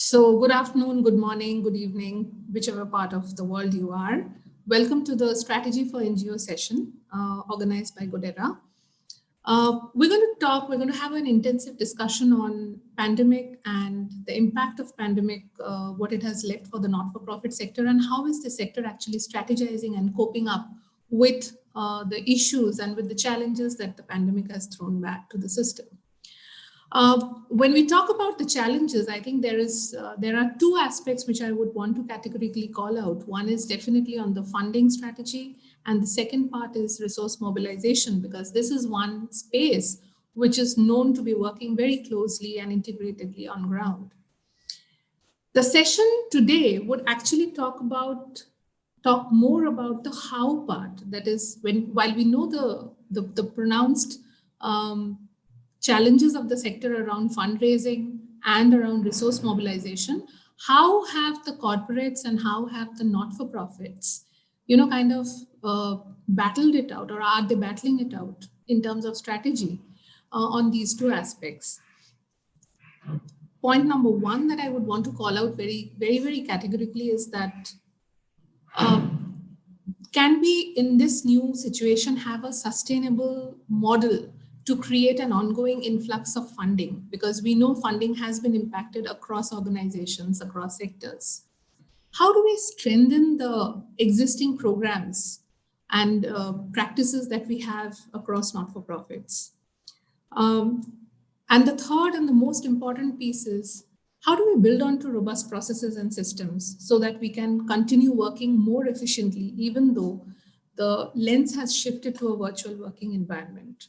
So good afternoon, good morning, good evening, whichever part of the world you are. Welcome to the Strategy for NGO session organized by Goodera. We're going to have an intensive discussion on pandemic and the impact of pandemic, what it has left for the not-for-profit sector, and how is the sector actually strategizing and coping up with the issues and with the challenges that the pandemic has thrown back to the system. When we talk about the challenges, I think there are two aspects which I would want to categorically call out. One is definitely on the funding strategy, and the second part is resource mobilization, because this is one space which is known to be working very closely and integratedly on ground. The session today would actually talk more about the how part. That is, while we know the pronounced challenges of the sector around fundraising and around resource mobilization, how have the corporates and how have the not-for-profits, battled it out, or are they battling it out in terms of strategy on these two aspects? Point number one that I would want to call out very, very, very categorically is that can we, in this new situation, have a sustainable model to create an ongoing influx of funding, because we know funding has been impacted across organizations, across sectors. How do we strengthen the existing programs and practices that we have across not-for-profits? And the third and the most important piece is, how do we build onto robust processes and systems so that we can continue working more efficiently, even though the lens has shifted to a virtual working environment?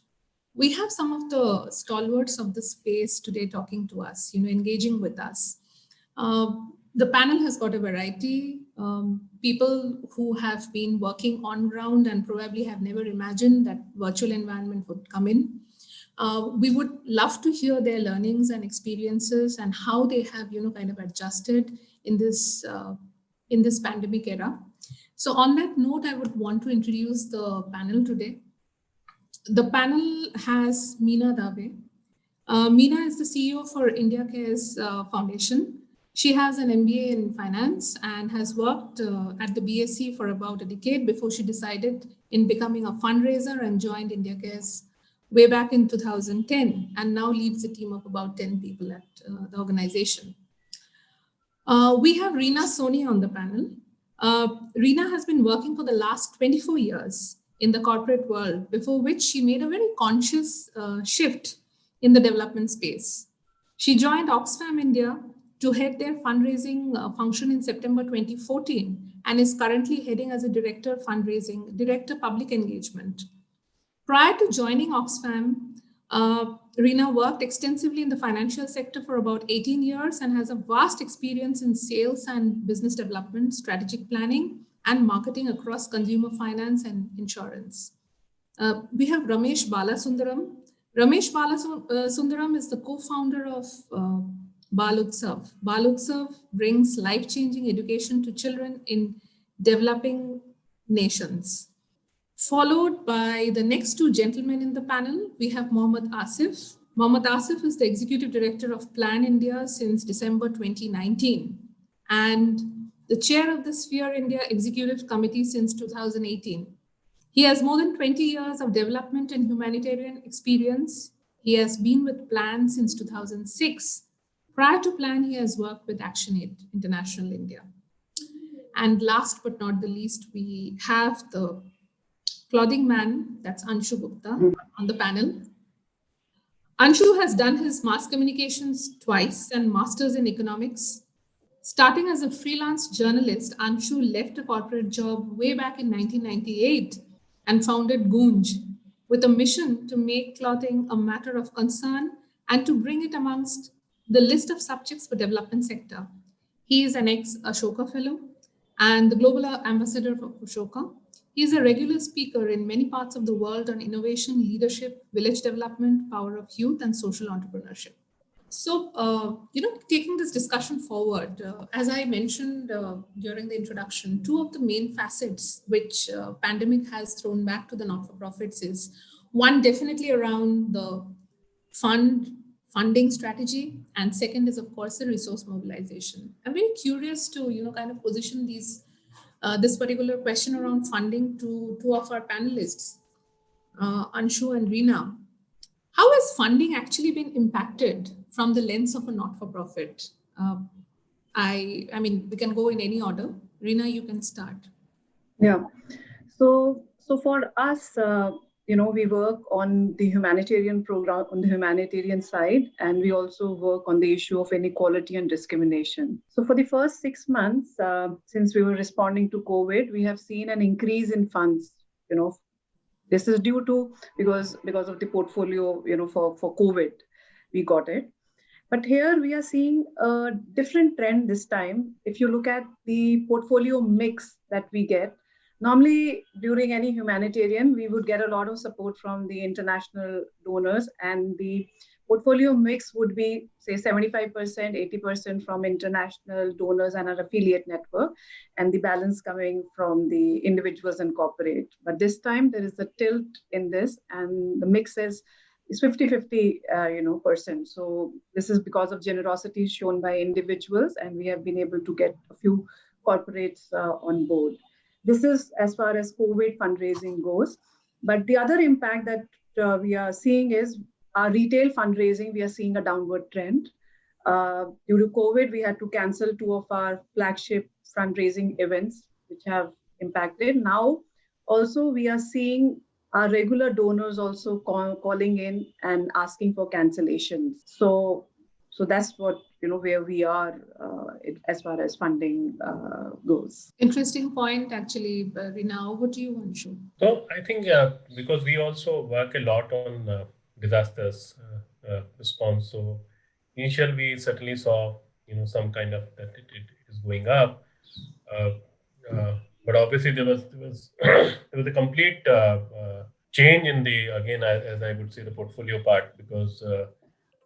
We have some of the stalwarts of the space today talking to us, engaging with us. The panel has got a variety. People who have been working on ground and probably have never imagined that virtual environment would come in. We would love to hear their learnings and experiences and how they have, adjusted in this pandemic era. So on that note, I would want to introduce the panel today. The panel has Meena Dave. Meena is the CEO for India Cares Foundation. She has an MBA in finance and has worked at the BSc for about a decade before she decided in becoming a fundraiser and joined India Cares way back in 2010, and now leads a team of about 10 people at the organization. We have Reena Soni on the panel. Reena has been working for the last 24 years in the corporate world, before which she made a very conscious shift in the development space. She joined Oxfam India to head their fundraising function in September 2014, and is currently heading as a director fundraising, director public engagement. Prior to joining Oxfam, Reena worked extensively in the financial sector for about 18 years and has a vast experience in sales and business development, strategic planning, and marketing across consumer finance and insurance. We have Ramesh Balasundaram. Ramesh Balasundaram is the co-founder of Balutsav. Balutsav brings life-changing education to children in developing nations. Followed by the next two gentlemen in the panel, we have Mohammad Asif. Mohammad Asif is the Executive Director of Plan India since December 2019. And the chair of the Sphere India Executive Committee since 2018. He has more than 20 years of development and humanitarian experience. He has been with Plan since 2006. Prior to Plan, he has worked with ActionAid International India. And last but not the least, we have the clothing man, that's Anshu Gupta, on the panel. Anshu has done his mass communications twice and masters in economics. Starting as a freelance journalist, Anshu left a corporate job way back in 1998 and founded Goonj with a mission to make clothing a matter of concern and to bring it amongst the list of subjects for development sector. He is an ex-Ashoka fellow and the global ambassador for Ashoka. He is a regular speaker in many parts of the world on innovation, leadership, village development, power of youth, and social entrepreneurship. So, taking this discussion forward, as I mentioned during the introduction, two of the main facets which pandemic has thrown back to the not-for-profits is one, definitely around the funding strategy, and second is of course the resource mobilization. I'm very curious to kind of position this particular question around funding to two of our panelists, Anshu and Reena. How has funding actually been impacted from the lens of a not-for-profit? Uh, I mean, we can go in any order. Reena, you can start. Yeah. So for us, we work on the humanitarian program, on the humanitarian side, and we also work on the issue of inequality and discrimination. So for the first 6 months, since we were responding to COVID, we have seen an increase in funds. This is due to because of the portfolio, for COVID, we got it. But here we are seeing a different trend this time. If you look at the portfolio mix that we get, normally during any humanitarian, we would get a lot of support from the international donors, and the portfolio mix would be, say, 75%, 80% from international donors and our affiliate network, and the balance coming from the individuals and corporate. But this time there is a tilt in this, and the mix is 50-50 percent. So this is because of generosity shown by individuals, and we have been able to get a few corporates on board. This is as far as COVID fundraising goes. But the other impact that we are seeing is our retail fundraising. We are seeing a downward trend. Due to COVID, we had to cancel two of our flagship fundraising events, which have impacted. Now, also, we are seeing our regular donors also calling in and asking for cancellations. So that's what, where we are as far as funding goes. Interesting point, actually. Reena, over to you, Anshu. So I think because we also work a lot on disasters response. So initially we certainly saw some kind of that it is going up, uh, but obviously there was there was a complete change in the, again, as I would say, the portfolio part, because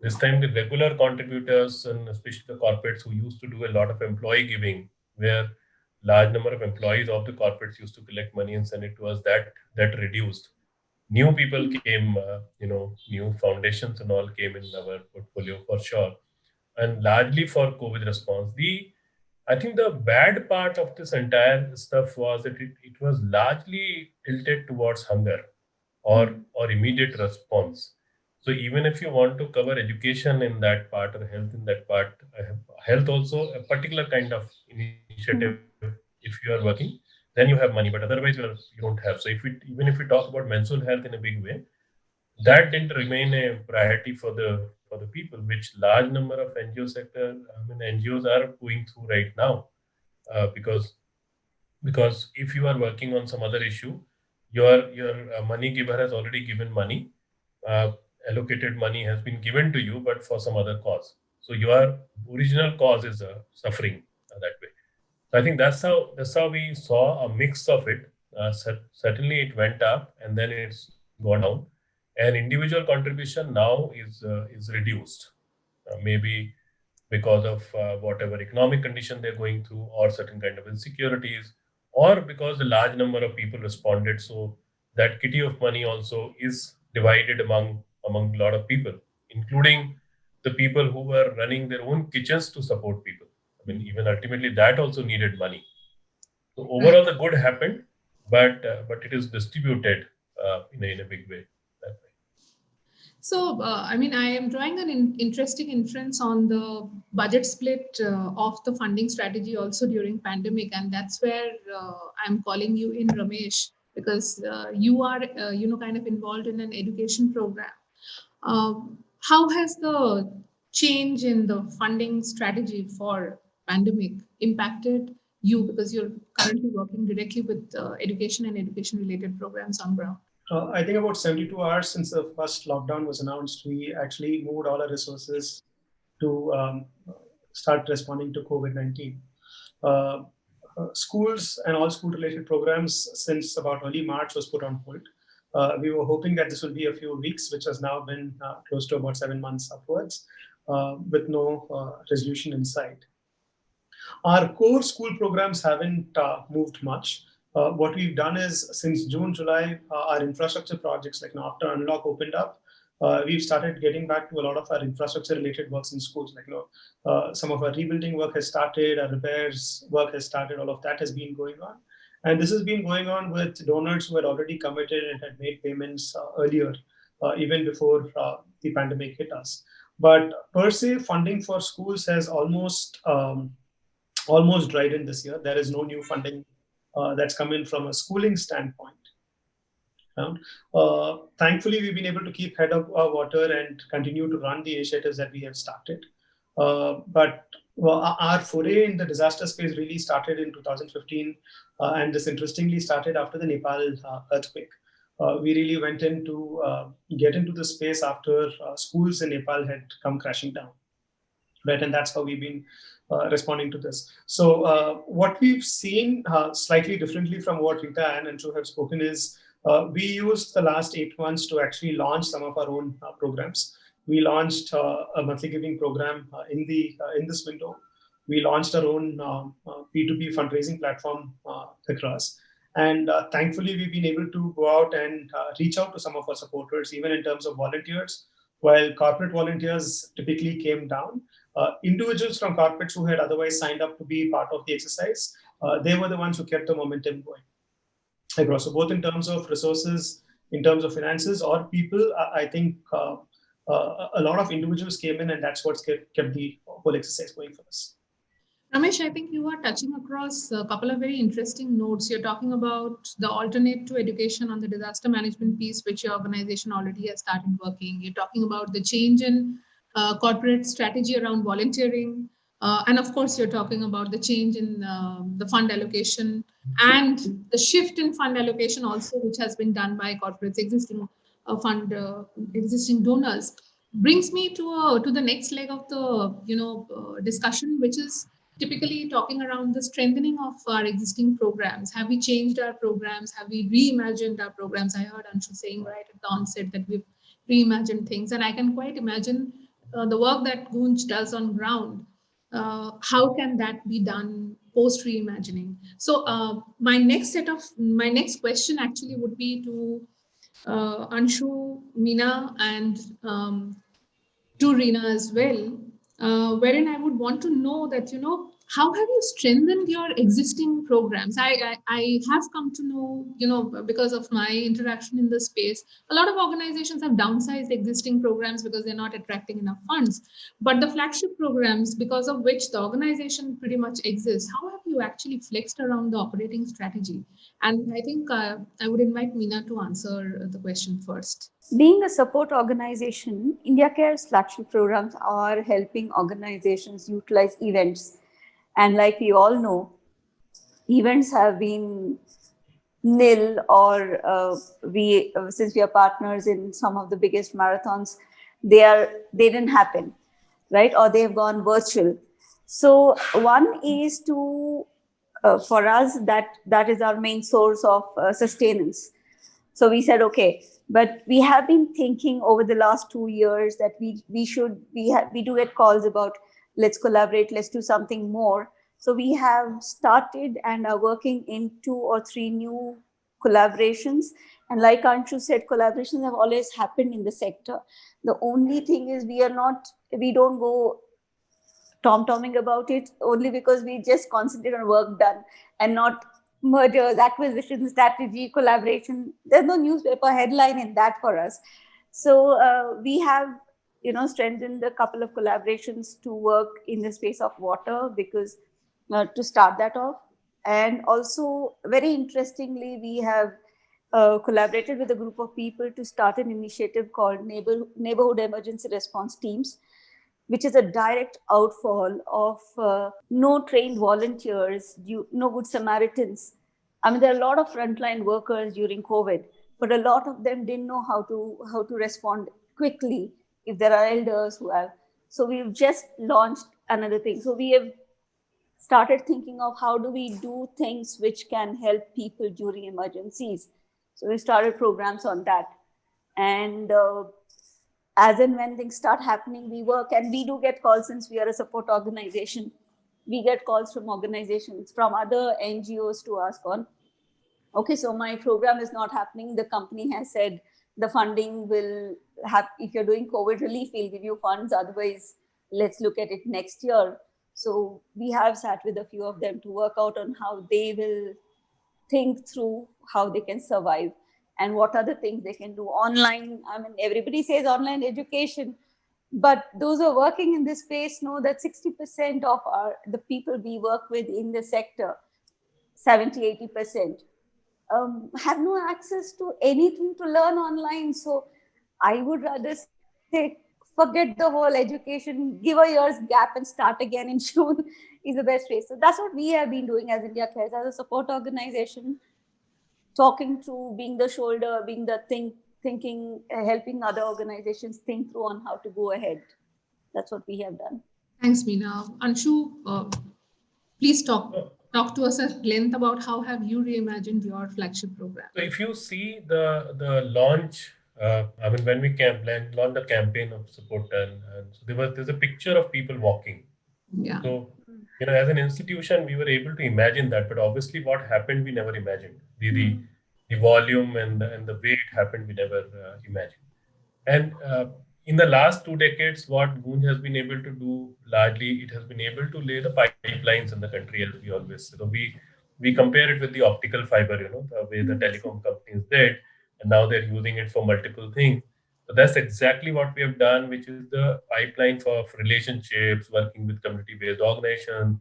this time the regular contributors, and especially the corporates who used to do a lot of employee giving, where large number of employees of the corporates used to collect money and send it to us, that reduced. New people came, new foundations and all came in our portfolio for sure, and largely for COVID response. I think the bad part of this entire stuff was that it was largely tilted towards hunger or immediate response. So even if you want to cover education in that part or health in that part, health also a particular kind of initiative. If you are working, then you have money, but otherwise you don't have. So even if we talk about mental health in a big way, that didn't remain a priority for the people, which large number of NGO sector, NGOs are going through right now, because if you are working on some other issue, your money giver has already given money, uh, allocated money has been given to you, but for some other cause. So your original cause is suffering that way. So I think that's how we saw a mix of it. Certainly, it went up and then it's gone down, and individual contribution now is reduced. Maybe because of whatever economic condition they're going through, or certain kind of insecurities, or because a large number of people responded. So that kitty of money also is divided among a lot of people, including the people who were running their own kitchens to support people. I mean, even ultimately that also needed money. So overall, the good happened, but it is distributed in a big way. That way. So, I mean, I am drawing an interesting inference on the budget split of the funding strategy also during pandemic, and that's where I'm calling you in, Ramesh, because you are, kind of involved in an education program. How has the change in the funding strategy for pandemic impacted you, because you're currently working directly with education and education related programs on ground? I think about 72 hours since the first lockdown was announced, we actually moved all our resources to start responding to COVID-19. Schools and all school-related programs since about early March was put on hold. We were hoping that this would be a few weeks, which has now been close to about 7 months upwards, with no resolution in sight. Our core school programs haven't moved much. What we've done is, since June, July, our infrastructure projects like after Unlock opened up, we've started getting back to a lot of our infrastructure-related works in schools. Like, some of our rebuilding work has started, our repairs work has started. All of that has been going on, and this has been going on with donors who had already committed and had made payments earlier, even before the pandemic hit us. But per se, funding for schools has almost dried in this year. There is no new funding that's come in from a schooling standpoint. Thankfully, we've been able to keep head of our water and continue to run the initiatives that we have started. But our foray in the disaster space really started in 2015, and this interestingly started after the Nepal earthquake. We really went in to get into the space after schools in Nepal had come crashing down. Right, and that's how we've been responding to this. So what we've seen slightly differently from what Rita and Anshu have spoken is we used the last 8 months to actually launch some of our own programs. We launched a monthly giving program in this window. We launched our own P2P fundraising platform across. And thankfully, we've been able to go out and reach out to some of our supporters, even in terms of volunteers. While corporate volunteers typically came down, individuals from corporates who had otherwise signed up to be part of the exercise, they were the ones who kept the momentum going across. So both in terms of resources, in terms of finances, or people, I think a lot of individuals came in, and that's what's kept the whole exercise going for us. Ramesh, I think you are touching across a couple of very interesting notes. You're talking about the alternate to education on the disaster management piece, which your organization already has started working. You're talking about the change in corporate strategy around volunteering. And of course, you're talking about the change in the fund allocation and the shift in fund allocation also, which has been done by corporates, existing existing donors. Brings me to the next leg of the discussion, which is typically talking around the strengthening of our existing programs. Have we changed our programs? Have we reimagined our programs? I heard Anshu saying right at the onset that we've reimagined things, and I can quite imagine the work that Gunj does on ground. How can that be done post reimagining? So my next question actually would be to Anshu, Meena, and to Reena as well, wherein I would want to know that, how have you strengthened your existing programs? I have come to know, because of my interaction in the space, a lot of organizations have downsized existing programs because they're not attracting enough funds. But the flagship programs, because of which the organization pretty much exists, how have you actually flexed around the operating strategy? And I think I would invite Meena to answer the question first. Being a support organization, India Care's flagship programs are helping organizations utilize events. And like we all know, events have been nil, or since we are partners in some of the biggest marathons, they didn't happen, right? Or they've gone virtual. So one is to, for us, that is our main source of sustenance. So we said, okay, but we have been thinking over the last 2 years that we do get calls about, let's collaborate, let's do something more. So we have started and are working in 2 or 3 new collaborations. And like Anshu said, collaborations have always happened in the sector. The only thing is we don't go tom-tomming about it, only because we just concentrate on work done and not mergers, acquisitions, strategy, collaboration. There's no newspaper headline in that for us. So we have, strengthened a couple of collaborations to work in the space of water, because to start that off. And also, very interestingly, we have collaborated with a group of people to start an initiative called Neighborhood Emergency Response Teams, which is a direct outfall of no trained volunteers, no good Samaritans. I mean, there are a lot of frontline workers during COVID, but a lot of them didn't know how to respond quickly if there are elders who have. So we've just launched another thing. So we have started thinking of how do we do things which can help people during emergencies. So we started programs on that. And as and when things start happening, we work, and we do get calls, since we are a support organization. We get calls from organizations, from other NGOs to ask on, okay, so my program is not happening. The company has said the funding will if you're doing COVID relief, we'll give you funds. Otherwise, let's look at it next year. So we have sat with a few of them to work out on how they will think through how they can survive and what are the things they can do online. I mean, everybody says online education, but those who are working in this space know that 60% of the people we work with in the sector, 70-80%, have no access to anything to learn online. So I would rather say, forget the whole education, give a year's gap and start again in June is the best way. So that's what we have been doing as India Cares, as a support organization, talking to, being the shoulder, being the thinking, helping other organizations think through on how to go ahead. That's what we have done. Thanks, Meena. Anshu, please talk to us at length about how have you reimagined your flagship program. So if you see the launch, I mean, when we launched the campaign of support, and so there's a picture of people walking. Yeah. So, as an institution, we were able to imagine that, but obviously, what happened, we never imagined. The volume and the way it happened, we never imagined. And in the last 2 decades, what Goonj has been able to do largely, it has been able to lay the pipelines in the country, as we always say. So we compare it with the optical fiber, the way the telecom companies did, and now they're using it for multiple things. So that's exactly what we have done, which is the pipeline for relationships, working with community-based organizations,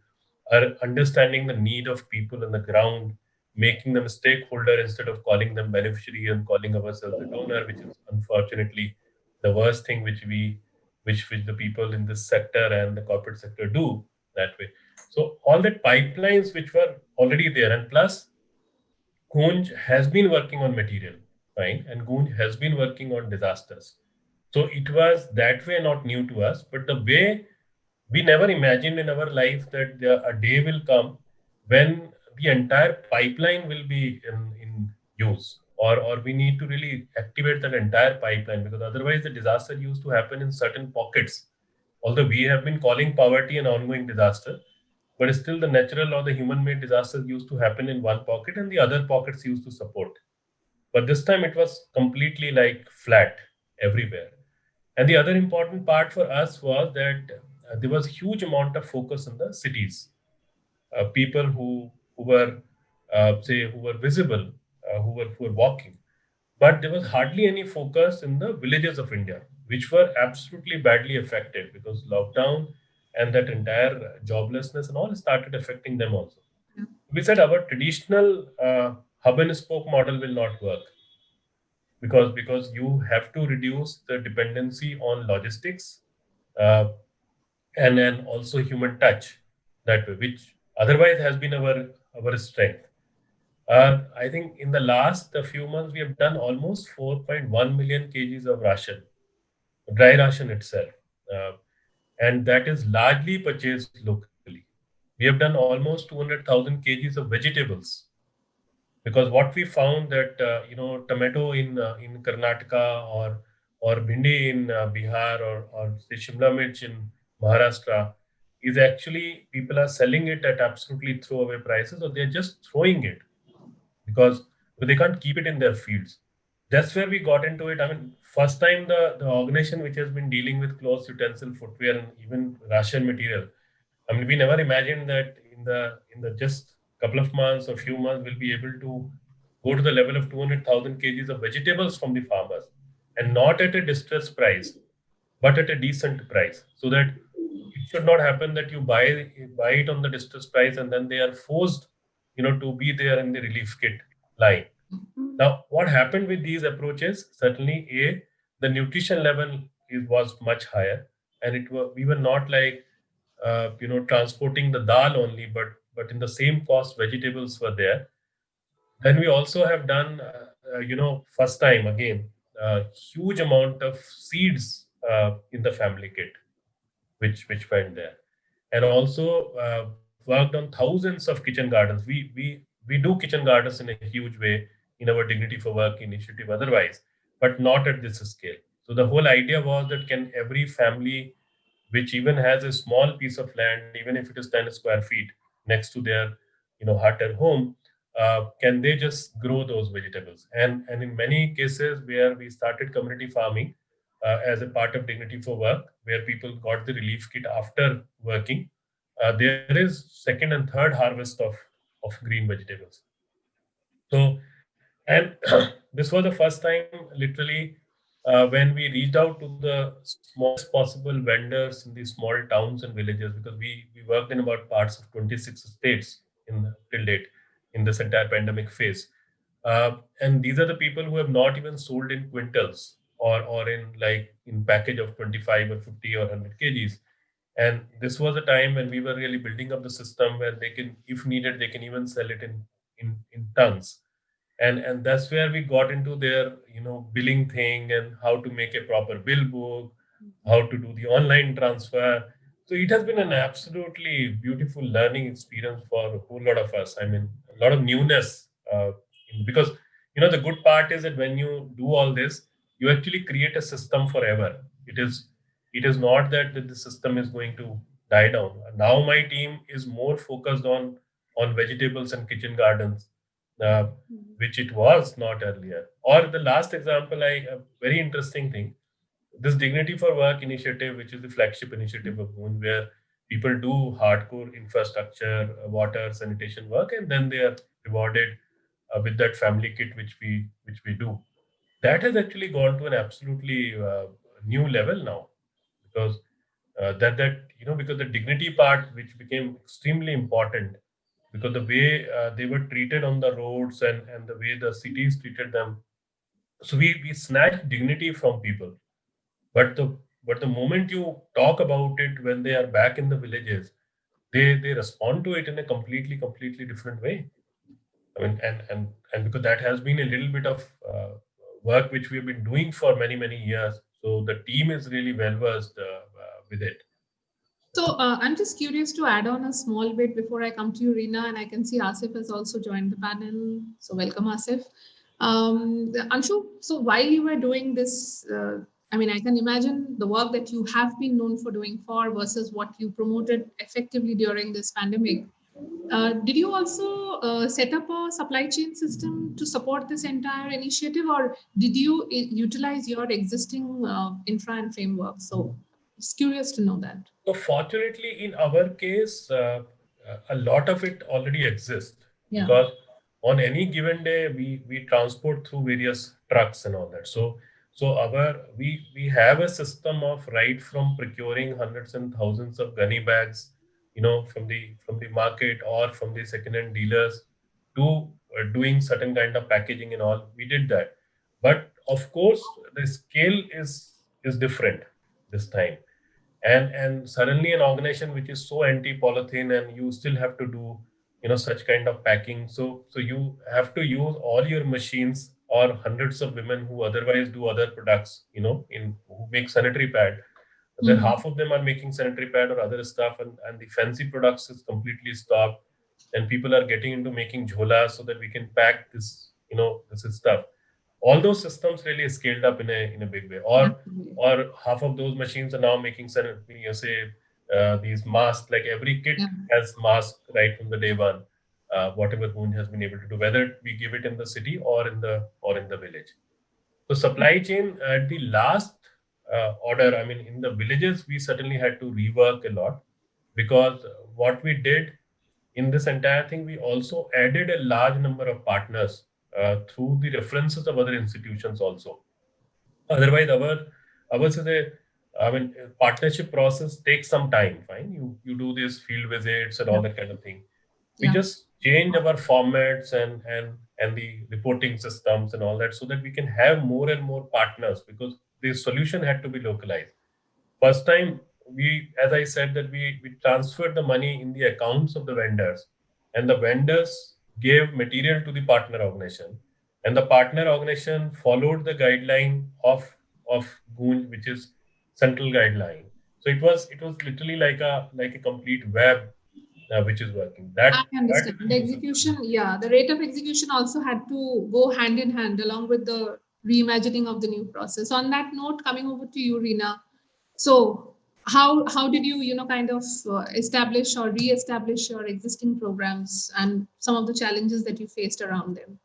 understanding the need of people on the ground, making them a stakeholder instead of calling them beneficiary and calling ourselves a donor, which is unfortunately the worst thing which the people in this sector and the corporate sector do that way. So all the pipelines which were already there, and plus Goonj has been working on material, fine, and Goonj has been working on disasters. So it was that way not new to us, but the way we never imagined in our life that a day will come when the entire pipeline will be in use, or we need to really activate that entire pipeline, because otherwise the disaster used to happen in certain pockets. Although we have been calling poverty an ongoing disaster, but still the natural or the human-made disasters used to happen in one pocket and the other pockets used to support. But this time it was completely like flat everywhere. And the other important part for us was that there was huge amount of focus in the cities. People who were who were visible, who were walking, but there was hardly any focus in the villages of India, which were absolutely badly affected because lockdown and that entire joblessness and all started affecting them also. Yeah. We said our traditional hub and spoke model will not work because you have to reduce the dependency on logistics, uh, and then also human touch that way, which otherwise has been our strength. I think in the last few months we have done almost 4.1 million kgs of ration, dry ration itself, uh, and that is largely purchased locally. We have done almost 200,000 kgs of vegetables, because what we found that tomato in Karnataka, or bhindi in Bihar, or say Shimla mirch in Maharashtra, is actually people are selling it at absolutely throwaway prices, or they're just throwing it because they can't keep it in their fields. That's where we got into it. I mean, first time the organization which has been dealing with clothes, utensil, footwear, and even ration material. I mean, we never imagined that in the just couple of months or few months we'll be able to go to the level of 200,000 kgs of vegetables from the farmers, and not at a distressed price, but at a decent price, so that it should not happen that you buy it on the distressed price and then they are forced, to be there in the relief kit line. Now, what happened with these approaches? Certainly, the nutrition level was much higher, and we were not like transporting the dal only, but in the same cost, vegetables were there. Then we also have done, first time again, huge amount of seeds in the family kit, which went there, and also worked on thousands of kitchen gardens. We do kitchen gardens in a huge way in our Dignity for Work initiative otherwise, but not at this scale. So the whole idea was that can every family which even has a small piece of land, even if it is 10 square feet next to their hut or home, can they just grow those vegetables? And in many cases where we started community farming, as a part of Dignity for Work, where people got the relief kit after working. There is second and third harvest of green vegetables. So, and this was the first time, literally, when we reached out to the smallest possible vendors in these small towns and villages, because we worked in about parts of 26 states till date in this entire pandemic phase. And these are the people who have not even sold in quintals or in package of 25 or 50 or 100 kgs. And this was a time when we were really building up the system where they can, if needed, they can even sell it in tons. And that's where we got into their billing thing and how to make a proper bill book, how to do the online transfer. So it has been an absolutely beautiful learning experience for a whole lot of us. I mean, a lot of newness, because the good part is that when you do all this, you actually create a system forever. It is not that the system is going to die down. Now my team is more focused on vegetables and kitchen gardens, uh, which it was not earlier. Or the last example, a very interesting thing, this Dignity for Work initiative, which is the flagship initiative of Moon, where people do hardcore infrastructure, water, sanitation work, and then they are rewarded with that family kit, which we do. That has actually gone to an absolutely new level now, because because the dignity part, which became extremely important, because the way they were treated on the roads and the way the cities treated them. So we snatched dignity from people. But the moment you talk about it when they are back in the villages, they respond to it in a completely different way. I mean, and because that has been a little bit of work which we have been doing for many years. So the team is really well versed with it. So I'm just curious to add on a small bit before I come to you, Reena, and I can see Asif has also joined the panel. So welcome, Asif. Anshu, so while you were doing this, I mean, I can imagine the work that you have been known for doing versus what you promoted effectively during this pandemic. Did you also set up a supply chain system to support this entire initiative, or did you utilize your existing infra and framework? So just curious to know that. So fortunately, in our case, a lot of it already exists, Yeah. because on any given day we transport through various trucks and all that. So we have a system of right from procuring hundreds and thousands of gunny bags, from the market or from the second-hand dealers, to doing certain kind of packaging and all. We did that, but of course the scale is different this time. And suddenly an organization which is so anti polythene, and you still have to do such kind of packing, so you have to use all your machines, or hundreds of women who otherwise do other products, who make sanitary pad. Then half of them are making sanitary pad or other stuff, and the fancy products is completely stopped, and people are getting into making jhola so that we can pack this is stuff. All those systems really scaled up in a big way. Or half of those machines are now making these masks. Like every kit has mask right from the day one. Whatever Moon has been able to do, whether we give it in the city or in the village. So supply chain at the last order, I mean, in the villages, we certainly had to rework a lot, because what we did in this entire thing, we also added a large number of partners through the references of other institutions also. Otherwise, ours is partnership process takes some time. Fine, you do these field visits and all that kind of thing. We just change our formats and the reporting systems and all that, so that we can have more and more partners, because the solution had to be localized. First time, as I said, that we transferred the money in the accounts of the vendors, and the vendors gave material to the partner organization, and the partner organization followed the guideline of Goonj, which is central guideline. So it was literally like a complete web which is working. I understand. The execution, the rate of execution also had to go hand in hand along with the reimagining of the new process. On that note, coming over to you, Reena. So how did you kind of establish or re-establish your existing programs and some of the challenges that you faced around them?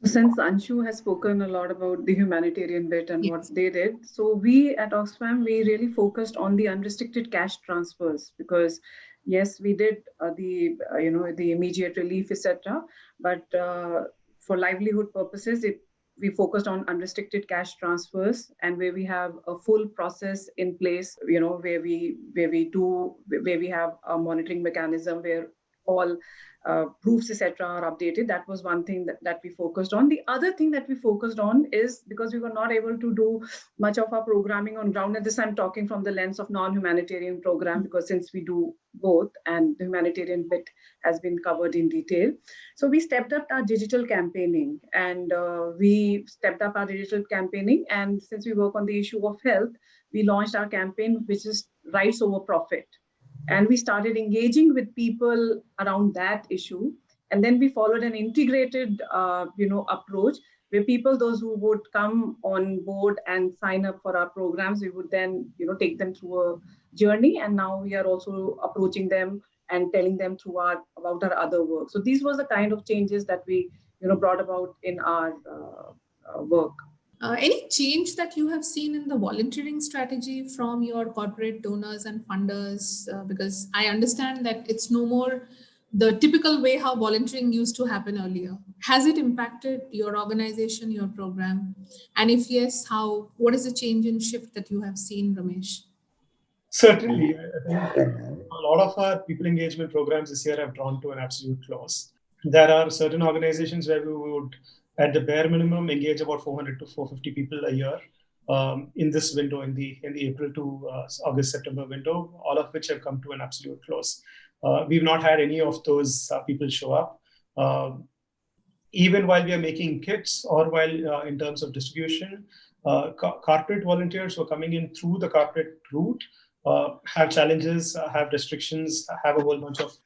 Since Anshu has spoken a lot about the humanitarian bit and what Yes. they did, so we at Oxfam, we really focused on the unrestricted cash transfers because yes, we did the immediate relief, etc. But for livelihood purposes, we focused on unrestricted cash transfers and where we have a full process in place, where we have a monitoring mechanism where all proofs, etc., are updated. That was one thing that we focused on. The other thing that we focused on is because we were not able to do much of our programming on ground, and this I'm talking from the lens of non-humanitarian program, because since we do both and the humanitarian bit has been covered in detail. So we stepped up our digital campaigning and and since we work on the issue of health, we launched our campaign, which is Rights Over Profit. And we started engaging with people around that issue. And then we followed an integrated, approach where people, those who would come on board and sign up for our programs, we would then, take them through a journey. And now we are also approaching them and telling them about our other work. So these were the kind of changes that we, brought about in our work. Any change that you have seen in the volunteering strategy from your corporate donors and funders? Because I understand that it's no more the typical way how volunteering used to happen earlier. Has it impacted your organization, your program? And if yes, how? What is the change and shift that you have seen, Ramesh? Certainly, I think a lot of our people engagement programs this year have drawn to an absolute close. There are certain organizations where we would, at the bare minimum, engage about 400 to 450 people a year in this window, in the April to August September window, all of which have come to an absolute close. We've not had any of those people show up. Even while we are making kits or while in terms of distribution, corporate volunteers who are coming in through the corporate route have challenges, have restrictions, have a whole bunch of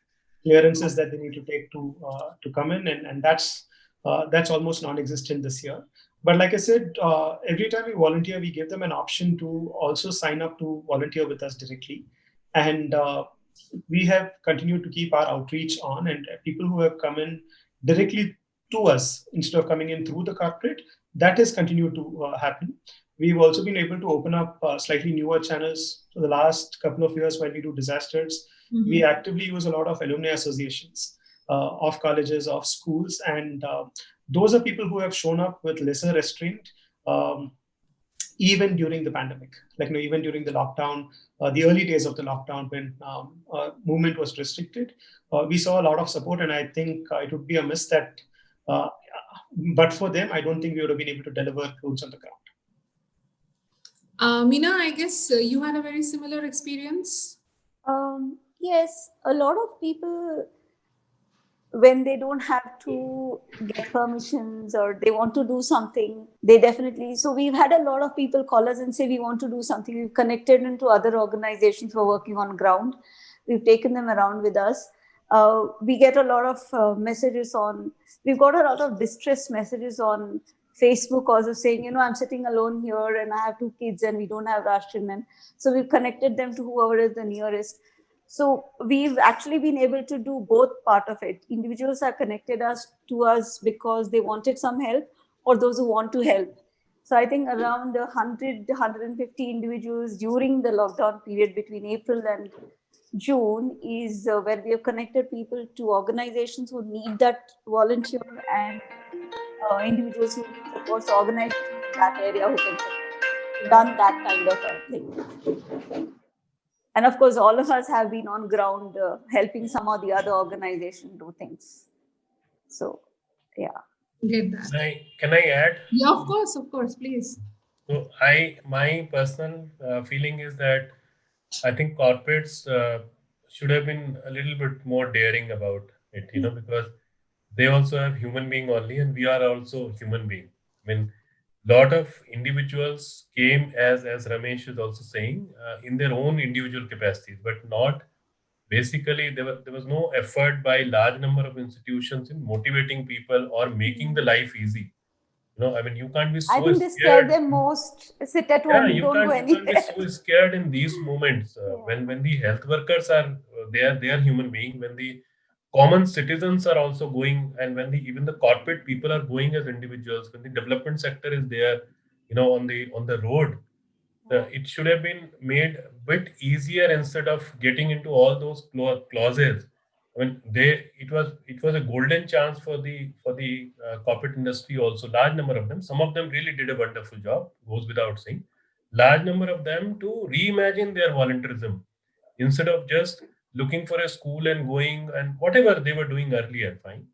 clearances that they need to take to come in, and that's almost non-existent this year. But like I said, every time we volunteer, we give them an option to also sign up to volunteer with us directly, and we have continued to keep our outreach on, and people who have come in directly to us instead of coming in through the corporate, that has continued to happen. We've also been able to open up slightly newer channels. For the last couple of years, when we do disasters, we actively use a lot of alumni associations of colleges, of schools, and those are people who have shown up with lesser restraint, even during the pandemic. Like, even during the lockdown, the early days of the lockdown, when movement was restricted, we saw a lot of support, and I think it would be a miss that. But for them, I don't think we would have been able to deliver boots on the ground. Meena, I guess you had a very similar experience. Yes, a lot of people, when they don't have to get permissions or they want to do something, they definitely. So we've had a lot of people call us and say, we want to do something. We've connected into other organizations who are working on ground. We've taken them around with us. We get a lot of messages we've got a lot of distress messages on Facebook also saying, I'm sitting alone here and I have 2 kids and we don't have ration. And so we've connected them to whoever is the nearest. So we've actually been able to do both part of it. Individuals are connected to us because they wanted some help, or those who want to help. So I think around 100, 150 individuals during the lockdown period between April and June is where we have connected people to organizations who need that volunteer and individuals who need support. So organizations in that area who can support. Done that kind of a thing. And of course, all of us have been on ground helping some or the other organization do things. So, yeah. Get that. Can I add? Yeah, of course, please. So my personal feeling is that I think corporates should have been a little bit more daring about it, because they also have human being only, and we are also human being. I mean, lot of individuals came, as Ramesh is also saying, in their own individual capacities, but not basically there was no effort by large number of institutions in motivating people or making the life easy. I mean, you can't be so I think they scare scared. them most. Sit at home, Yeah, don't go you anywhere. can't be so scared in these moments when the health workers are they are human being, when the common citizens are also going, and when even the corporate people are going as individuals, when the development sector is there, on the road, it should have been made a bit easier instead of getting into all those clauses. I mean, it was a golden chance for the corporate industry also. Large number of them, some of them really did a wonderful job, goes without saying. Large number of them to reimagine their volunteerism instead of just looking for a school and going and whatever they were doing earlier. Fine,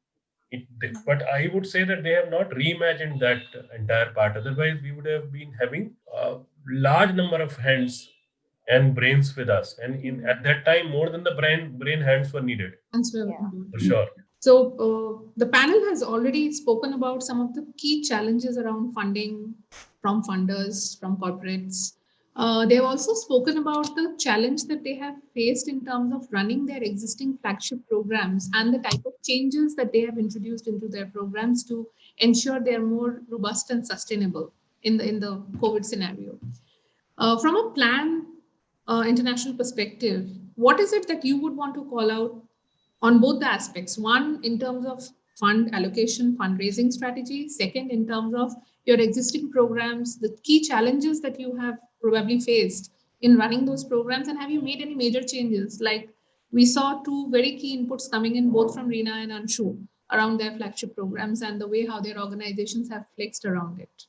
but I would say that they have not reimagined that entire part. Otherwise, we would have been having a large number of hands and brains with us. And at that time, more than the brain hands were needed. For sure. So the panel has already spoken about some of the key challenges around funding from funders, from corporates. They've also spoken about the challenge that they have faced in terms of running their existing flagship programs and the type of changes that they have introduced into their programs to ensure they are more robust and sustainable in the COVID scenario. From a plan international perspective, what is it that you would want to call out on both the aspects? One, in terms of fund allocation, fundraising strategy. Second, in terms of your existing programs, the key challenges that you have probably faced in running those programs, and have you made any major changes? Like we saw two very key inputs coming in both from Reena and Anshu around their flagship programs and the way how their organizations have flexed around it.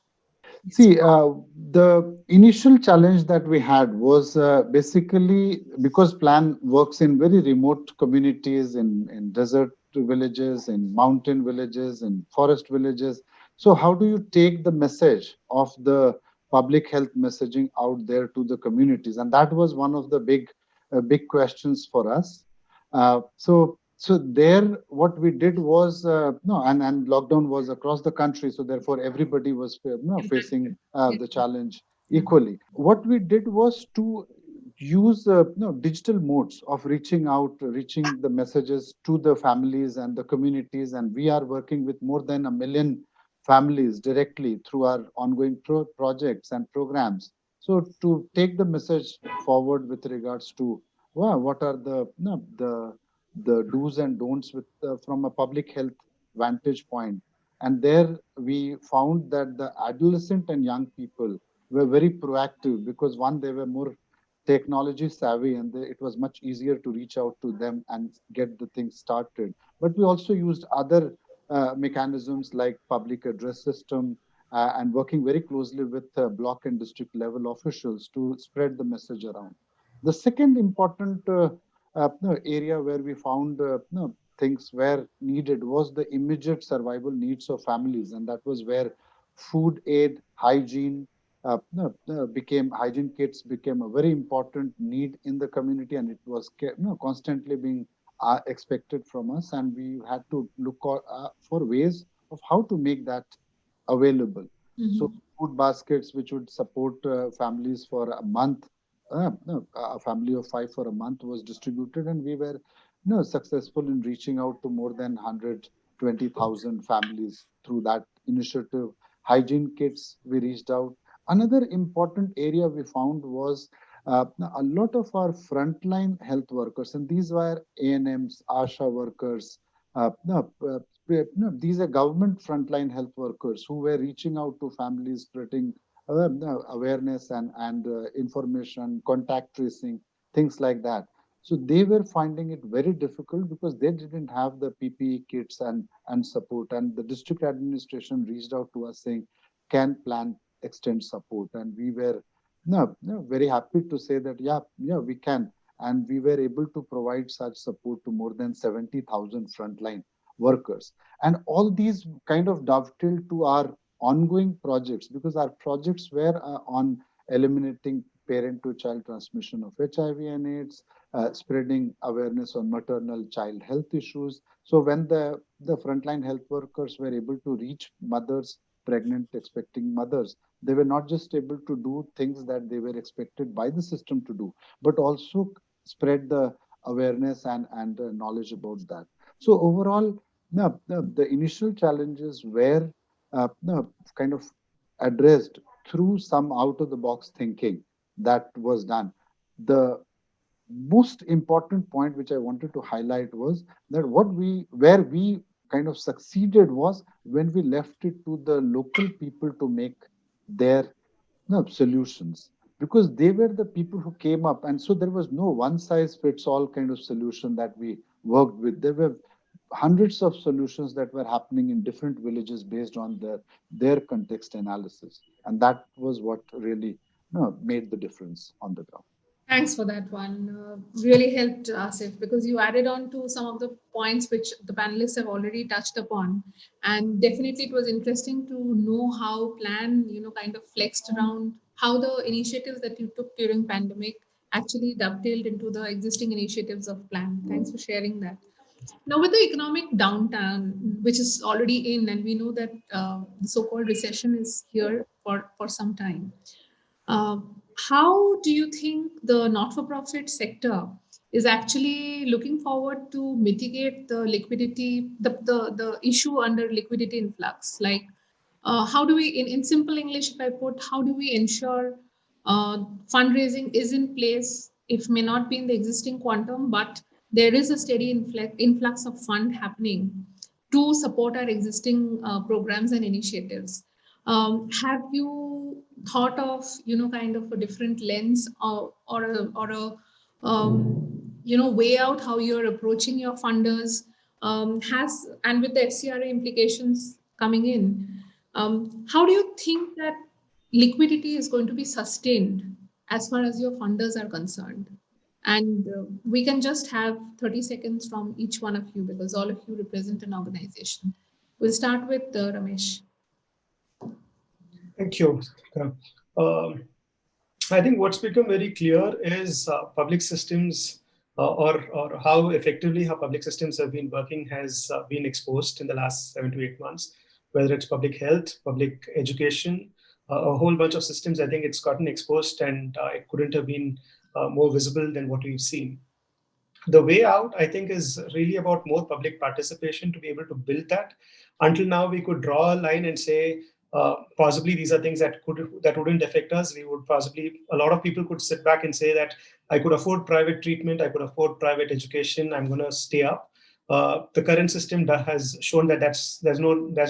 See, the initial challenge that we had was basically because plan works in very remote communities, in desert villages, in mountain villages, in forest villages. So how do you take the message of the public health messaging out there to the communities? And that was one of the big questions for us. So there, what we did was no, and lockdown was across the country, so therefore everybody was facing the challenge equally. What we did was to use digital modes of reaching out, reaching the messages to the families and the communities, and we are working with more than 1 million families directly through our ongoing projects and programs. So to take the message forward with regards to what are the do's and don'ts with from a public health vantage point. And there we found that the adolescent and young people were very proactive because one, they were more technology savvy and it was much easier to reach out to them and get the thing started. But we also used other mechanisms like public address system and working very closely with block and district level officials to spread the message around. The second important area where we found things were needed was the immediate survival needs of families, and that was where food aid, hygiene hygiene kits became a very important need in the community, and it was constantly being expected from us, and we had to look for ways of how to make that available. So food baskets which would support families for a month, a family of 5 for a month was distributed, and we were successful in reaching out to more than 120,000 families through that initiative. Hygiene kits, we reached out. Another important area we found was a lot of our frontline health workers, and these were ANMs, ASHA workers. These are government frontline health workers who were reaching out to families, spreading awareness and information, contact tracing, things like that. So they were finding it very difficult because they didn't have the PPE kits and support. And the district administration reached out to us saying, can plan extend support? And we were very happy to say that, yeah, we can. And we were able to provide such support to more than 70,000 frontline workers. And all these kind of dovetail to our ongoing projects, because our projects were on eliminating parent to child transmission of HIV and AIDS, spreading awareness on maternal child health issues. So when the frontline health workers were able to reach mothers, pregnant, expecting mothers, they were not just able to do things that they were expected by the system to do, but also spread the awareness and knowledge about that. So overall, the initial challenges were kind of addressed through some out of the box thinking that was done. The most important point which I wanted to highlight was that where we kind of succeeded was when we left it to the local people to make their solutions, because they were the people who came up, and so there was no one size fits all kind of solution that we worked with. There were hundreds of solutions that were happening in different villages based on their context analysis, and that was what really made the difference on the ground. Thanks for that one. Really helped, Asif, because you added on to some of the points which the panelists have already touched upon. And definitely it was interesting to know how Plan, kind of flexed around how the initiatives that you took during pandemic actually dovetailed into the existing initiatives of Plan. Thanks for sharing that. Now, with the economic downturn, which is already in, and we know that the so-called recession is here for some time, uh, how do you think the not-for-profit sector is actually looking forward to mitigate the liquidity, the issue under liquidity influx? Like, how do we, in simple English, if I put, how do we ensure fundraising is in place, if may not be in the existing quantum, but there is a steady influx of fund happening to support our existing programs and initiatives? Have you thought of, kind of a different lens or a way out how you're approaching your funders? And with the FCRA implications coming in, how do you think that liquidity is going to be sustained as far as your funders are concerned? And we can just have 30 seconds from each one of you, because all of you represent an organization. We'll start with Ramesh. Thank you. I think what's become very clear is public systems or how effectively how public systems have been working has been exposed in the last 7 to 8 months, whether it's public health, public education, a whole bunch of systems. I think it's gotten exposed, and it couldn't have been more visible than what we've seen. The way out, I think, is really about more public participation to be able to build that. Until now, we could draw a line and say, possibly these are things that wouldn't affect us. We would possibly, a lot of people could sit back and say that I could afford private treatment, I could afford private education, I'm going to stay up. The current system has shown that there's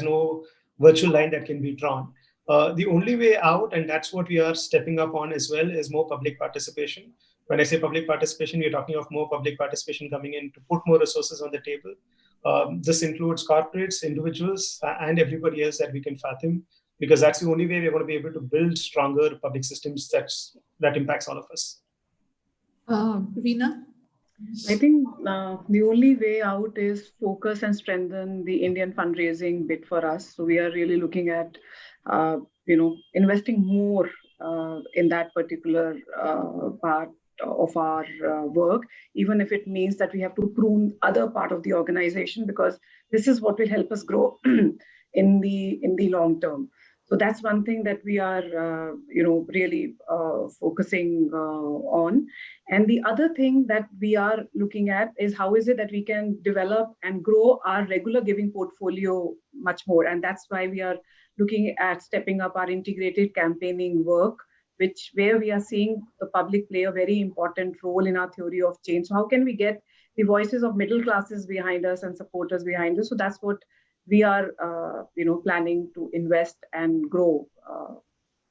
no virtual line that can be drawn. The only way out, and that's what we are stepping up on as well, is more public participation. When I say public participation, we're talking of more public participation coming in to put more resources on the table. This includes corporates, individuals, and everybody else that we can fathom, because that's the only way we're going to be able to build stronger public systems that impacts all of us. Meena? I think the only way out is focus and strengthen the Indian fundraising bit for us. So we are really looking at, investing more in that particular part of our work, even if it means that we have to prune other part of the organization, because this is what will help us grow in the long term. So that's one thing that we are, really focusing on. And the other thing that we are looking at is how is it that we can develop and grow our regular giving portfolio much more. And that's why we are looking at stepping up our integrated campaigning work, where we are seeing the public play a very important role in our theory of change. So how can we get the voices of middle classes behind us and supporters behind us? So that's what we are, planning to invest and grow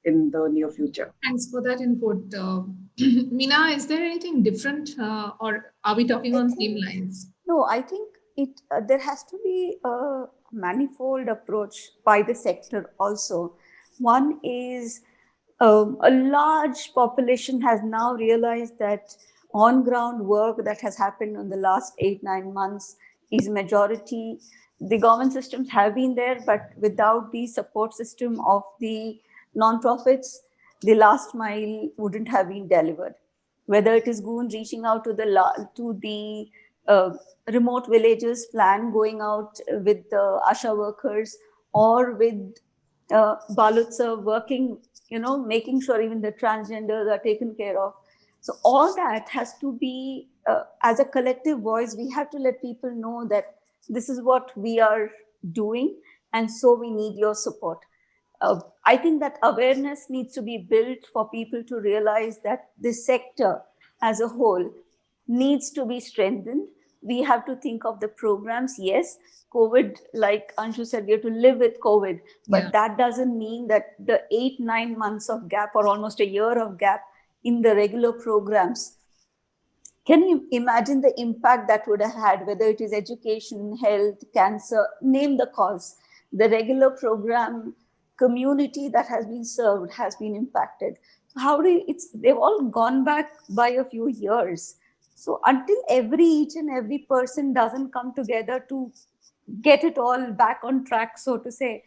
in the near future. Thanks for that input. Meena, is there anything different, or are we talking on same lines? No, I think there has to be a manifold approach by the sector also. One is a large population has now realized that on-ground work that has happened in the last 8-9 months is majority. The government systems have been there, but without the support system of the non-profits, the last mile wouldn't have been delivered. Whether it is Goon reaching out to the remote villages, Plan going out with the ASHA workers, or with Balutsa working, making sure even the transgenders are taken care of. So all that has to be, as a collective voice, we have to let people know that this is what we are doing, and so we need your support. I think that awareness needs to be built for people to realize that this sector as a whole needs to be strengthened. We have to think of the programs. Yes, COVID, like Anshu said, we have to live with COVID, but that doesn't mean that the 8-9 months of gap or almost a year of gap in the regular programs, can you imagine the impact that would have had, whether it is education, health, cancer, name the cause? The regular program community that has been served has been impacted. So how do you, they've all gone back by a few years. So until each and every person doesn't come together to get it all back on track, so to say,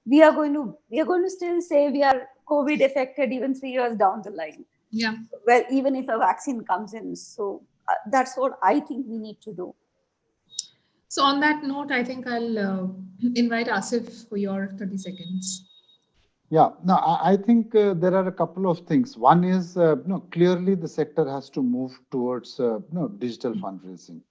we are going to still say we are COVID affected even 3 years down the line. Yeah. Well, even if a vaccine comes in. So that's what I think we need to do. So on that note, I think I'll invite Asif for your 30 seconds. Yeah, no, I think there are a couple of things. One is, clearly the sector has to move towards, digital fundraising.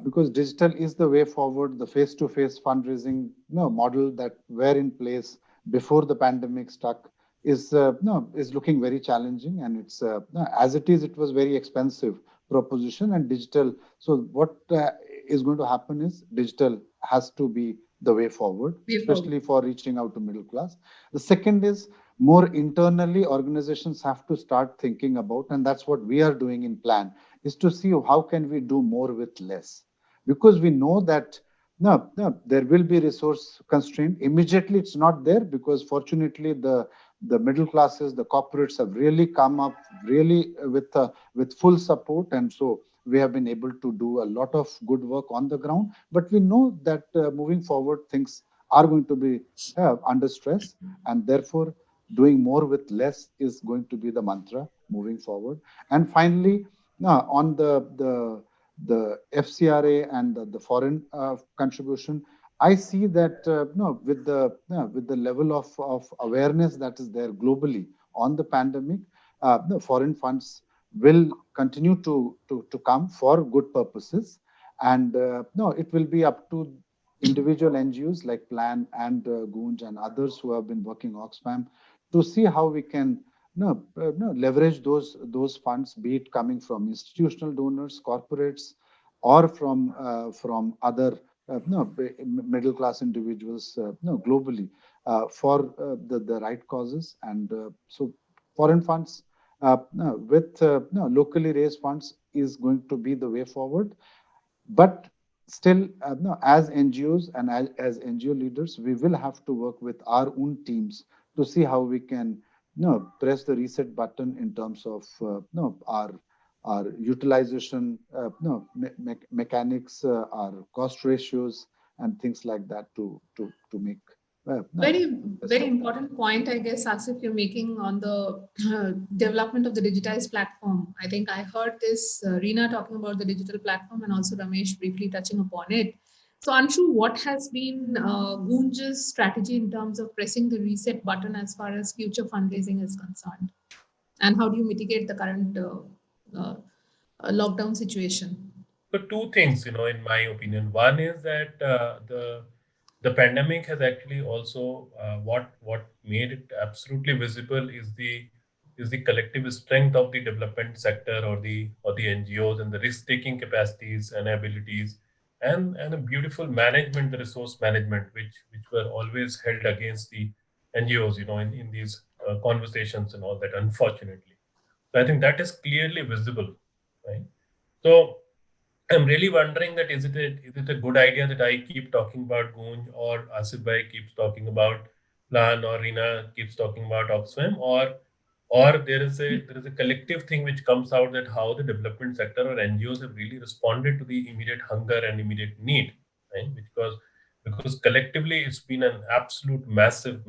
Because digital is the way forward. The face-to-face fundraising model that were in place before the pandemic struck is looking very challenging, and it's as it is, it was very expensive proposition, and digital. So what is going to happen is digital has to be the way forward, especially for reaching out to middle class. The second is more internally, organizations have to start thinking about, and that's what we are doing in Plan, is to see how can we do more with less, because we know that there will be resource constraint. Immediately it's not there, because fortunately the middle classes, the corporates have really come up really with full support, and so we have been able to do a lot of good work on the ground. But we know that moving forward, things are going to be under stress, and therefore doing more with less is going to be the mantra moving forward. And finally, on the FCRA and the foreign contribution, I see that with the level of awareness that is there globally on the pandemic, the foreign funds will continue to come for good purposes, and it will be up to individual NGOs like Plan and Goonj and others who have been working Oxfam to see how we can leverage those funds, be it coming from institutional donors, corporates, or from other middle class individuals globally for the right causes. And so foreign funds with locally raised funds is going to be the way forward. But still, as NGOs and as NGO leaders, we will have to work with our own teams to see how we can press the reset button in terms of our utilization mechanics, our cost ratios, and things like that to make very important point, I guess, Asif, you're making on the development of the digitized platform. I think I heard this Reena talking about the digital platform, and also Ramesh briefly touching upon it. So Anshu, what has been Goonj's strategy in terms of pressing the reset button as far as future fundraising is concerned? And how do you mitigate the current lockdown situation? So two things, in my opinion. One is that the pandemic has actually also what made it absolutely visible is the collective strength of the development sector, or the NGOs, and the risk-taking capacities and abilities, and a beautiful management, the resource management, which were always held against the NGOs, in these conversations and all that, unfortunately. So I think that is clearly visible, right? So I'm really wondering that is it a good idea that I keep talking about Goonj, or Asif Bhai keeps talking about Plan, or Reena keeps talking about Oxfam, or there is a collective thing which comes out, that how the development sector or NGOs have really responded to the immediate hunger and immediate need, right? Because collectively it's been an absolute massive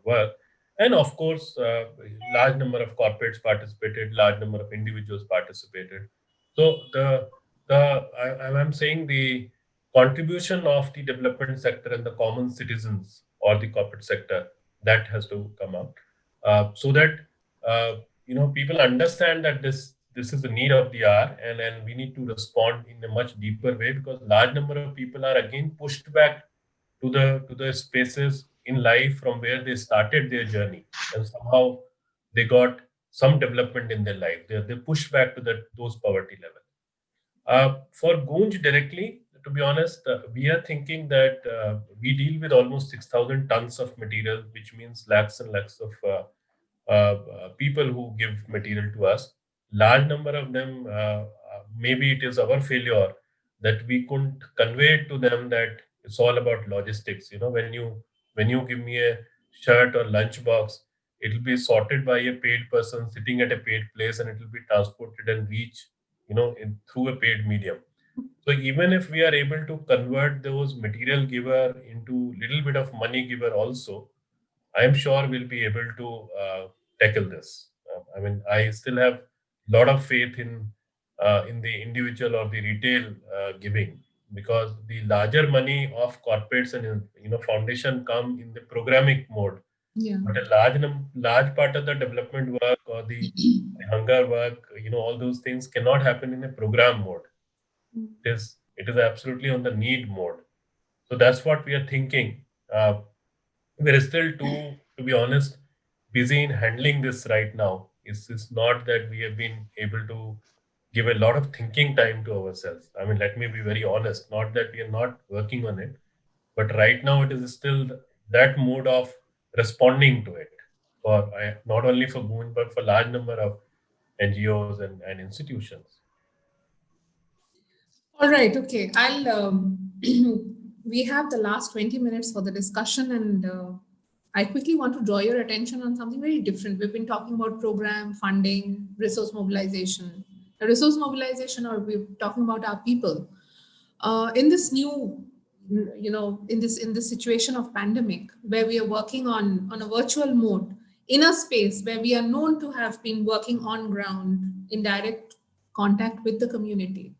work, and of course large number of corporates participated, large number of individuals participated. So I'm saying the contribution of the development sector and the common citizens or the corporate sector, that has to come out, so that people understand that this is the need of the hour, and we need to respond in a much deeper way, because large number of people are again pushed back to the spaces in life from where they started their journey, and somehow they got some development in their life. They're pushed back to those poverty levels. For Gunj directly, to be honest, we are thinking that we deal with almost 6,000 tons of material, which means lakhs and lakhs of people who give material to us. Large number of them, maybe it is our failure that we couldn't convey to them that it's all about logistics. When you give me a shirt or lunch box, it will be sorted by a paid person sitting at a paid place, and it will be transported and reach through a paid medium. So even if we are able to convert those material giver into little bit of money giver also, I am sure we'll be able to tackle this. I still have a lot of faith in the individual or the retail giving, because the larger money of corporates and foundation come in the programming mode, Yeah. but a large part of the development work or the hunger work, all those things cannot happen in a program mode. It is absolutely on the need mode. So that's what we are thinking. We're still to be honest, busy in handling this right now. It's not that we have been able to give a lot of thinking time to ourselves. Let me be very honest. Not that we are not working on it, but right now it is still that mode of responding to it for not only for Moon but for large number of NGOs and institutions. All right. Okay. We have the last 20 minutes for the discussion, and I quickly want to draw your attention on something very different. We've been talking about program funding, resource mobilization. Resource mobilization, or we're talking about our people. In this new, in this situation of pandemic, where we are working on a virtual mode, in a space where we are known to have been working on ground in direct contact with the community,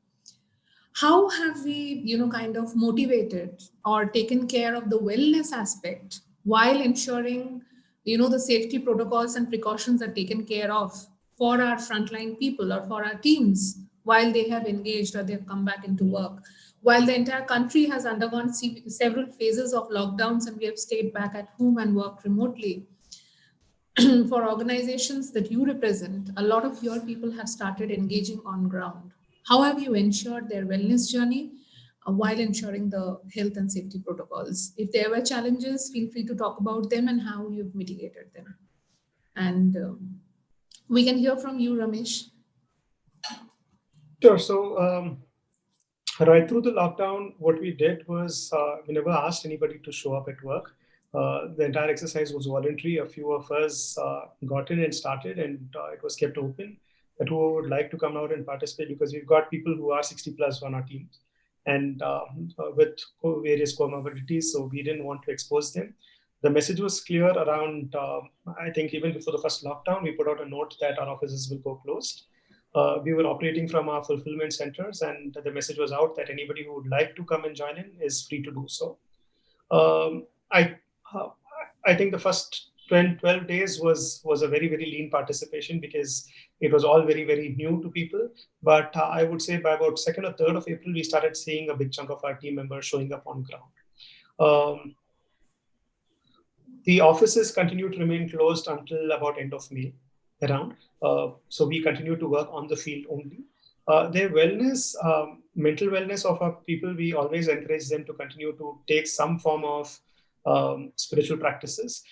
how have we kind of motivated or taken care of the wellness aspect while ensuring the safety protocols and precautions are taken care of for our frontline people or for our teams while they have engaged or they've come back into work, while the entire country has undergone several phases of lockdowns and we have stayed back at home and worked remotely. For organizations that you represent, a lot of your people have started engaging on ground. How have you ensured their wellness journey while ensuring the health and safety protocols? If there were challenges, feel free to talk about them and how you've mitigated them. And we can hear from you, Ramesh. Sure. So, right through the lockdown, what we did was we never asked anybody to show up at work. The entire exercise was voluntary. A few of us got in and started, and it was kept open that who would like to come out and participate, because we've got people who are 60 plus on our teams and with various comorbidities. So we didn't want to expose them. The message was clear around, I think even before the first lockdown, we put out a note that our offices will go closed. We were operating from our fulfillment centers, and the message was out that anybody who would like to come and join in is free to do so. I think the first 12 days was a very, very lean participation because it was all very, very new to people. But I would say by about 2nd or 3rd of April, we started seeing a big chunk of our team members showing up on ground. The offices continued to remain closed until about end of May around. So we continue to work on the field only. Their wellness, mental wellness of our people, we always encourage them to continue to take some form of spiritual practices.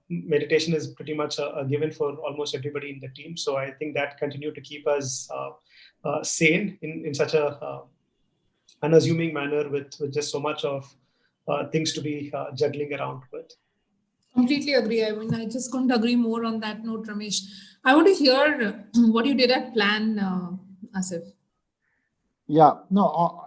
Meditation is pretty much a given for almost everybody in the team. So I think that continued to keep us sane in such a unassuming manner with just so much of things to be juggling around with. Completely agree. I just couldn't agree more on that note, Ramesh. I want to hear what you did at Plan, Asif. Yeah, no, all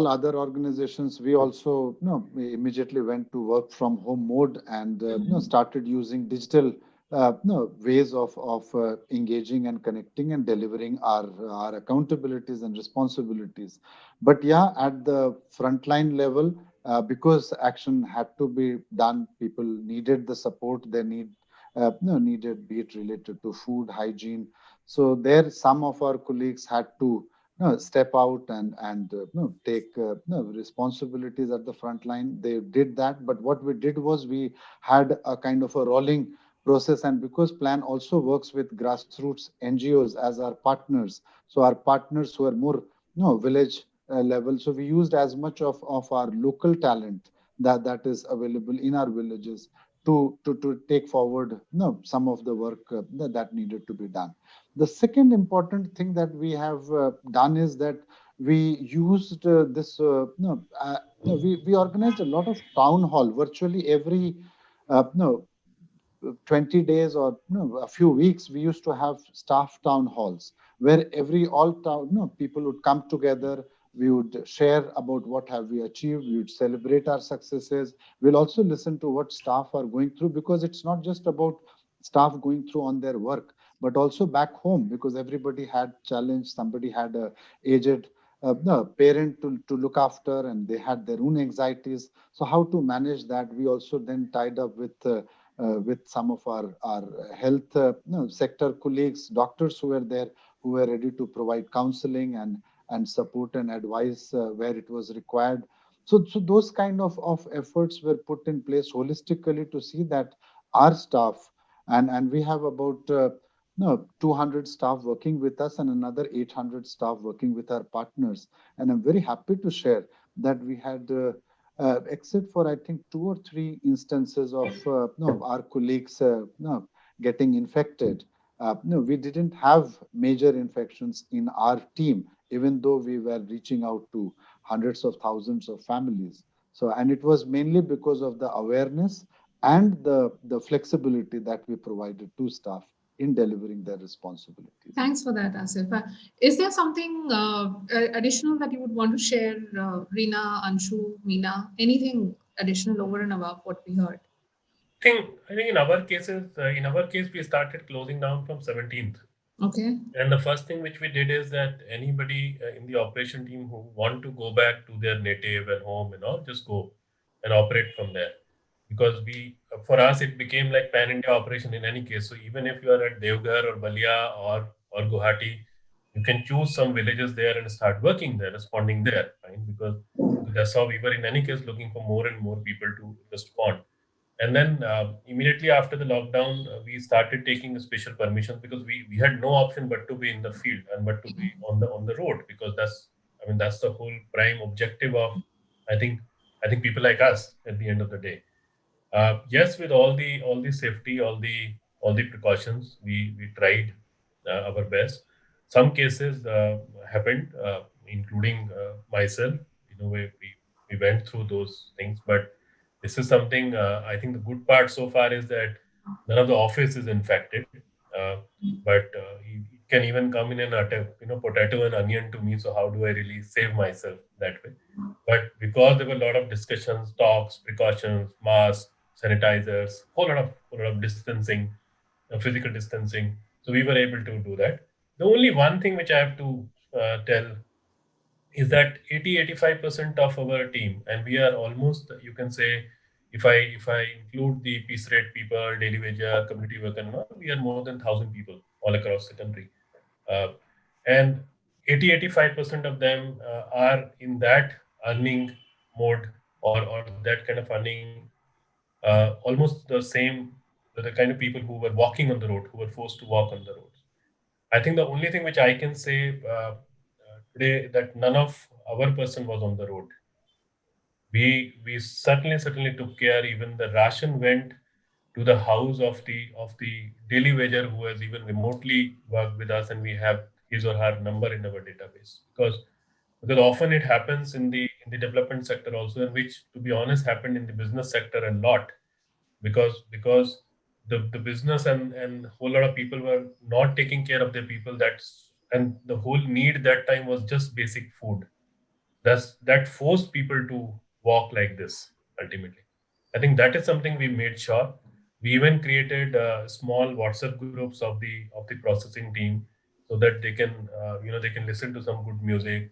other organizations, we also we immediately went to work from home mode and started using digital ways of engaging and connecting and delivering our accountabilities and responsibilities. But yeah, at the frontline level, because action had to be done, people needed the support they needed, be it related to food, hygiene. So there, some of our colleagues had to step out and take responsibilities at the front line. They did that, but what we did was we had a kind of a rolling process. And because plan also works with grassroots NGOs as our partners, so our partners who are more village level, so we used as much of our local talent that is available in our villages to take forward some of the work that needed to be done. The second important thing that we have done is that we used this no, we organized a lot of town hall virtually every no 20 days or a few weeks. We used to have staff town halls where every all town people would come together. We would share about what have we achieved. We would celebrate our successes. We'll also listen to what staff are going through, because it's not just about staff going through on their work, but also back home, because everybody had challenge. Somebody had a aged no, parent to look after, and they had their own anxieties. So how to manage that? We also then tied up with some of our health sector colleagues, doctors who were there, who were ready to provide counseling and support and advice where it was required. So those kind of efforts were put in place holistically to see that our staff, and we have about 200 staff working with us and another 800 staff working with our partners. And I'm very happy to share that we had except for I think 2 or 3 instances of our colleagues getting infected. No, we didn't have major infections in our team, even though we were reaching out to hundreds of thousands of families. So, and it was mainly because of the awareness and the flexibility that we provided to staff in delivering their responsibilities. Thanks for that, Asif. Is there something additional that you would want to share, Reena, Anshu, Meena? Anything additional over and above what we heard? I think in our case, we started closing down from 17th. Okay. And the first thing which we did is that anybody in the operation team who want to go back to their native and home and all, just go and operate from there. Because for us, it became like pan-India operation in any case. So even if you are at Devghar or Balia or Guwahati, you can choose some villages there and start working there, responding there, right? Because that's how we were in any case looking for more and more people to respond. And then immediately after the lockdown, we started taking special permissions because we had no option but to be in the field and but to be on the road, because that's the whole prime objective of I think people like us at the end of the day. Yes, with all the safety, all the precautions, we tried our best. Some cases happened, including myself. We went through those things, but this is something I think the good part so far is that none of the office is infected. But it can even come in potato and onion to me. So how do I really save myself that way? But because there were a lot of discussions, talks, precautions, masks, sanitizers, whole lot of distancing, physical distancing. So we were able to do that. The only one thing which I have to tell is that 80-85% of our team, and we are almost, you can say, if I include the piece rate people, daily wager, community worker, and all, we are more than 1,000 people all across the country. And 80-85% of them are in that earning mode, or that kind of earning, almost the same, the kind of people who were walking on the road, who were forced to walk on the roads. I think the only thing which I can say today, that none of our person was on the road. We certainly took care. Even the ration went to the house of the daily wager who has even remotely worked with us, and we have his or her number in our database, because often it happens in the development sector also, and which, to be honest, happened in the business sector a lot, because the business and whole lot of people were not taking care of their people. And the whole need that time was just basic food. That forced people to walk like this ultimately. I think that is something we made sure. We even created small WhatsApp groups of the processing team, so that they can listen to some good music.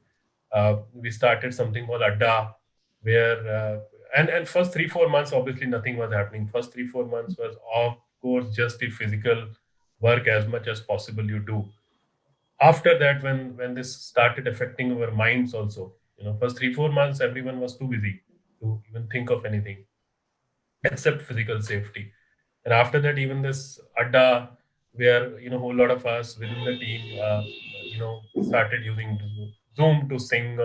We started something called Adda, where and first 3-4 months obviously nothing was happening. First 3-4 months was, of course, just the physical work as much as possible you do. After that, when this started affecting our minds also, first 3-4 months everyone was too busy to even think of anything except physical safety. And after that, even this Adda, where a whole lot of us within the team, started using Zoom to sing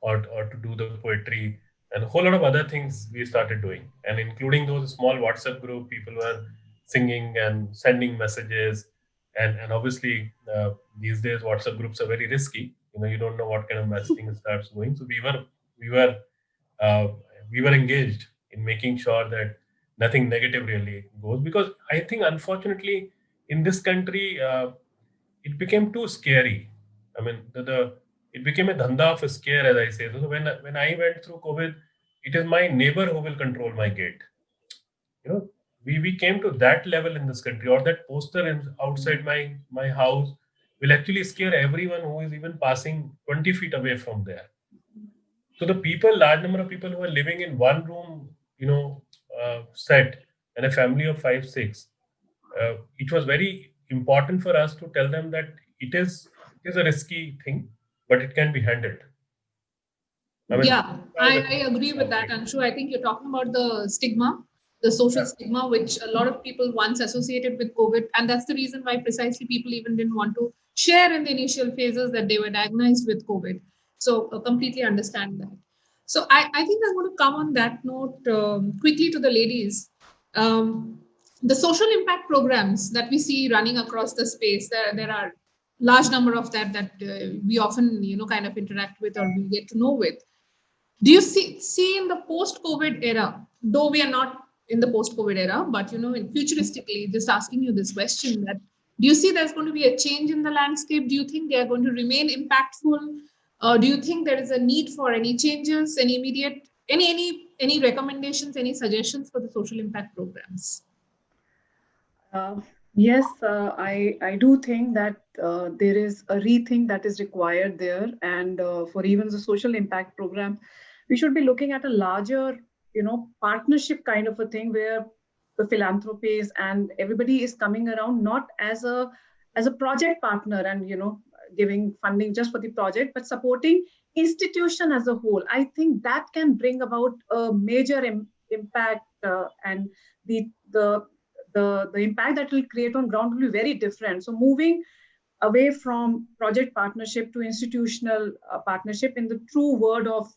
or to do the poetry, and a whole lot of other things we started doing, and including those small WhatsApp group, people were singing and sending messages, and obviously these days WhatsApp groups are very risky. You don't know what kind of messaging starts going. So we were uh, we were engaged in making sure that nothing negative really goes, because I think unfortunately in this country it became too scary. I mean, the it became a dhanda of a scare, as I say. So when I went through COVID, it is my neighbor who will control my gate. You know, we came to that level in this country, or that poster outside my house will actually scare everyone who is even passing 20 feet away from there. So the people, large number of people who are living in one room, set, and a family of five, six, it was very important for us to tell them that it is a risky thing, but it can be handled. I mean, Yeah, I agree with that, Anshu. I think you're talking about the stigma, the social stigma, which a lot of people once associated with COVID. And that's the reason why precisely people even didn't want to share in the initial phases that they were diagnosed with COVID. So completely understand that. So I think I'm going to come on that note quickly to the ladies. Um, the social impact programs that we see running across the space, there are large number of that we often kind of interact with or we get to know with. Do you see in the post-COVID era, though we are not in the post-COVID era, but in futuristically, just asking you this question, that do you see there's going to be a change in the landscape? Do you think they are going to remain impactful? Do you think there is a need for any changes, any immediate, any recommendations, any suggestions for the social impact programs? Yes, I do think that there is a rethink that is required there, and for even the social impact program, we should be looking at a larger, partnership kind of a thing where the philanthropies and everybody is coming around not as a project partner and giving funding just for the project, but supporting institution as a whole. I think that can bring about a major impact, and the impact that will create on ground will be very different. So moving away from project partnership to institutional partnership in the true word of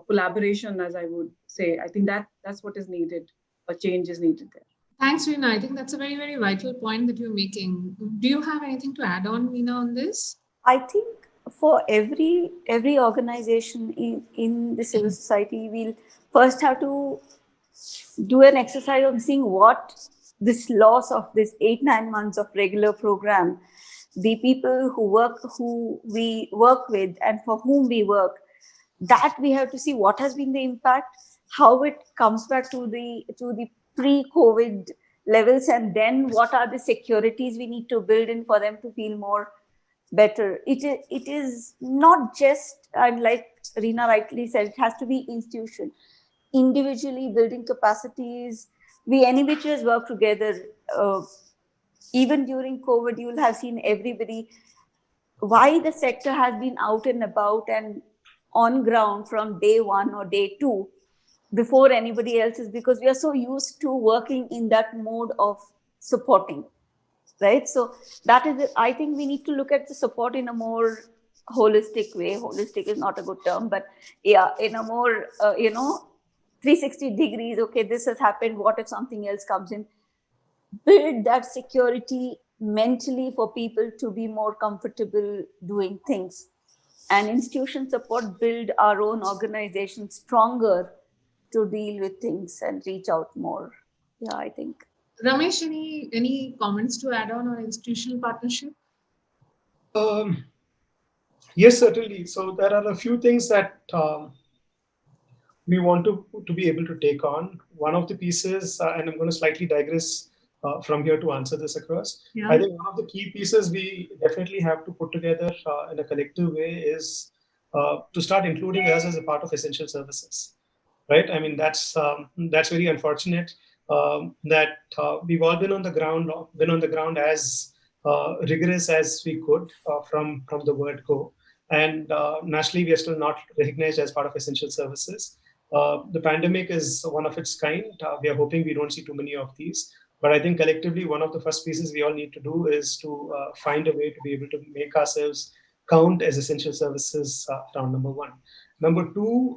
collaboration, as I would say, I think that's what is needed. A change is needed there. Thanks, Meena. I think that's a very, very vital point that you're making. Do you have anything to add on, Meena, on this? I think for every organization in the civil society, we'll first have to do an exercise on seeing what this loss of this 8-9 months of regular program, the people who we work with and for whom we work, that we have to see what has been the impact, how it comes back to the pre-COVID levels, and then what are the securities we need to build in for them to feel more better. It is not just, and like Reena rightly said, it has to be institution. Individually building capacities, we NEBHS work together. Even during COVID, you will have seen everybody, why the sector has been out and about and on ground from day one or day two before anybody else is, because we are so used to working in that mode of supporting, right? So that is it. I think we need to look at the support in a more holistic way. Holistic is not a good term, but yeah, in a more 360 degrees. Okay, this has happened, what if something else comes in? Build that security mentally for people to be more comfortable doing things. And institution support, build our own organization stronger to deal with things and reach out more. Yeah, I think. Ramesh, any comments to add on institutional partnership? Yes, certainly. So there are a few things that we want to be able to take on. One of the pieces, and I'm going to slightly digress from here to answer this across. Yeah. I think one of the key pieces we definitely have to put together in a collective way is to start including us as a part of essential services, right? I mean, that's very unfortunate that we've all been on the ground as rigorous as we could from the word go, and nationally we are still not recognized as part of essential services. The pandemic is one of its kind. We are hoping we don't see too many of these. But I think collectively, one of the first pieces we all need to do is to find a way to be able to make ourselves count as essential services around number one. Number two,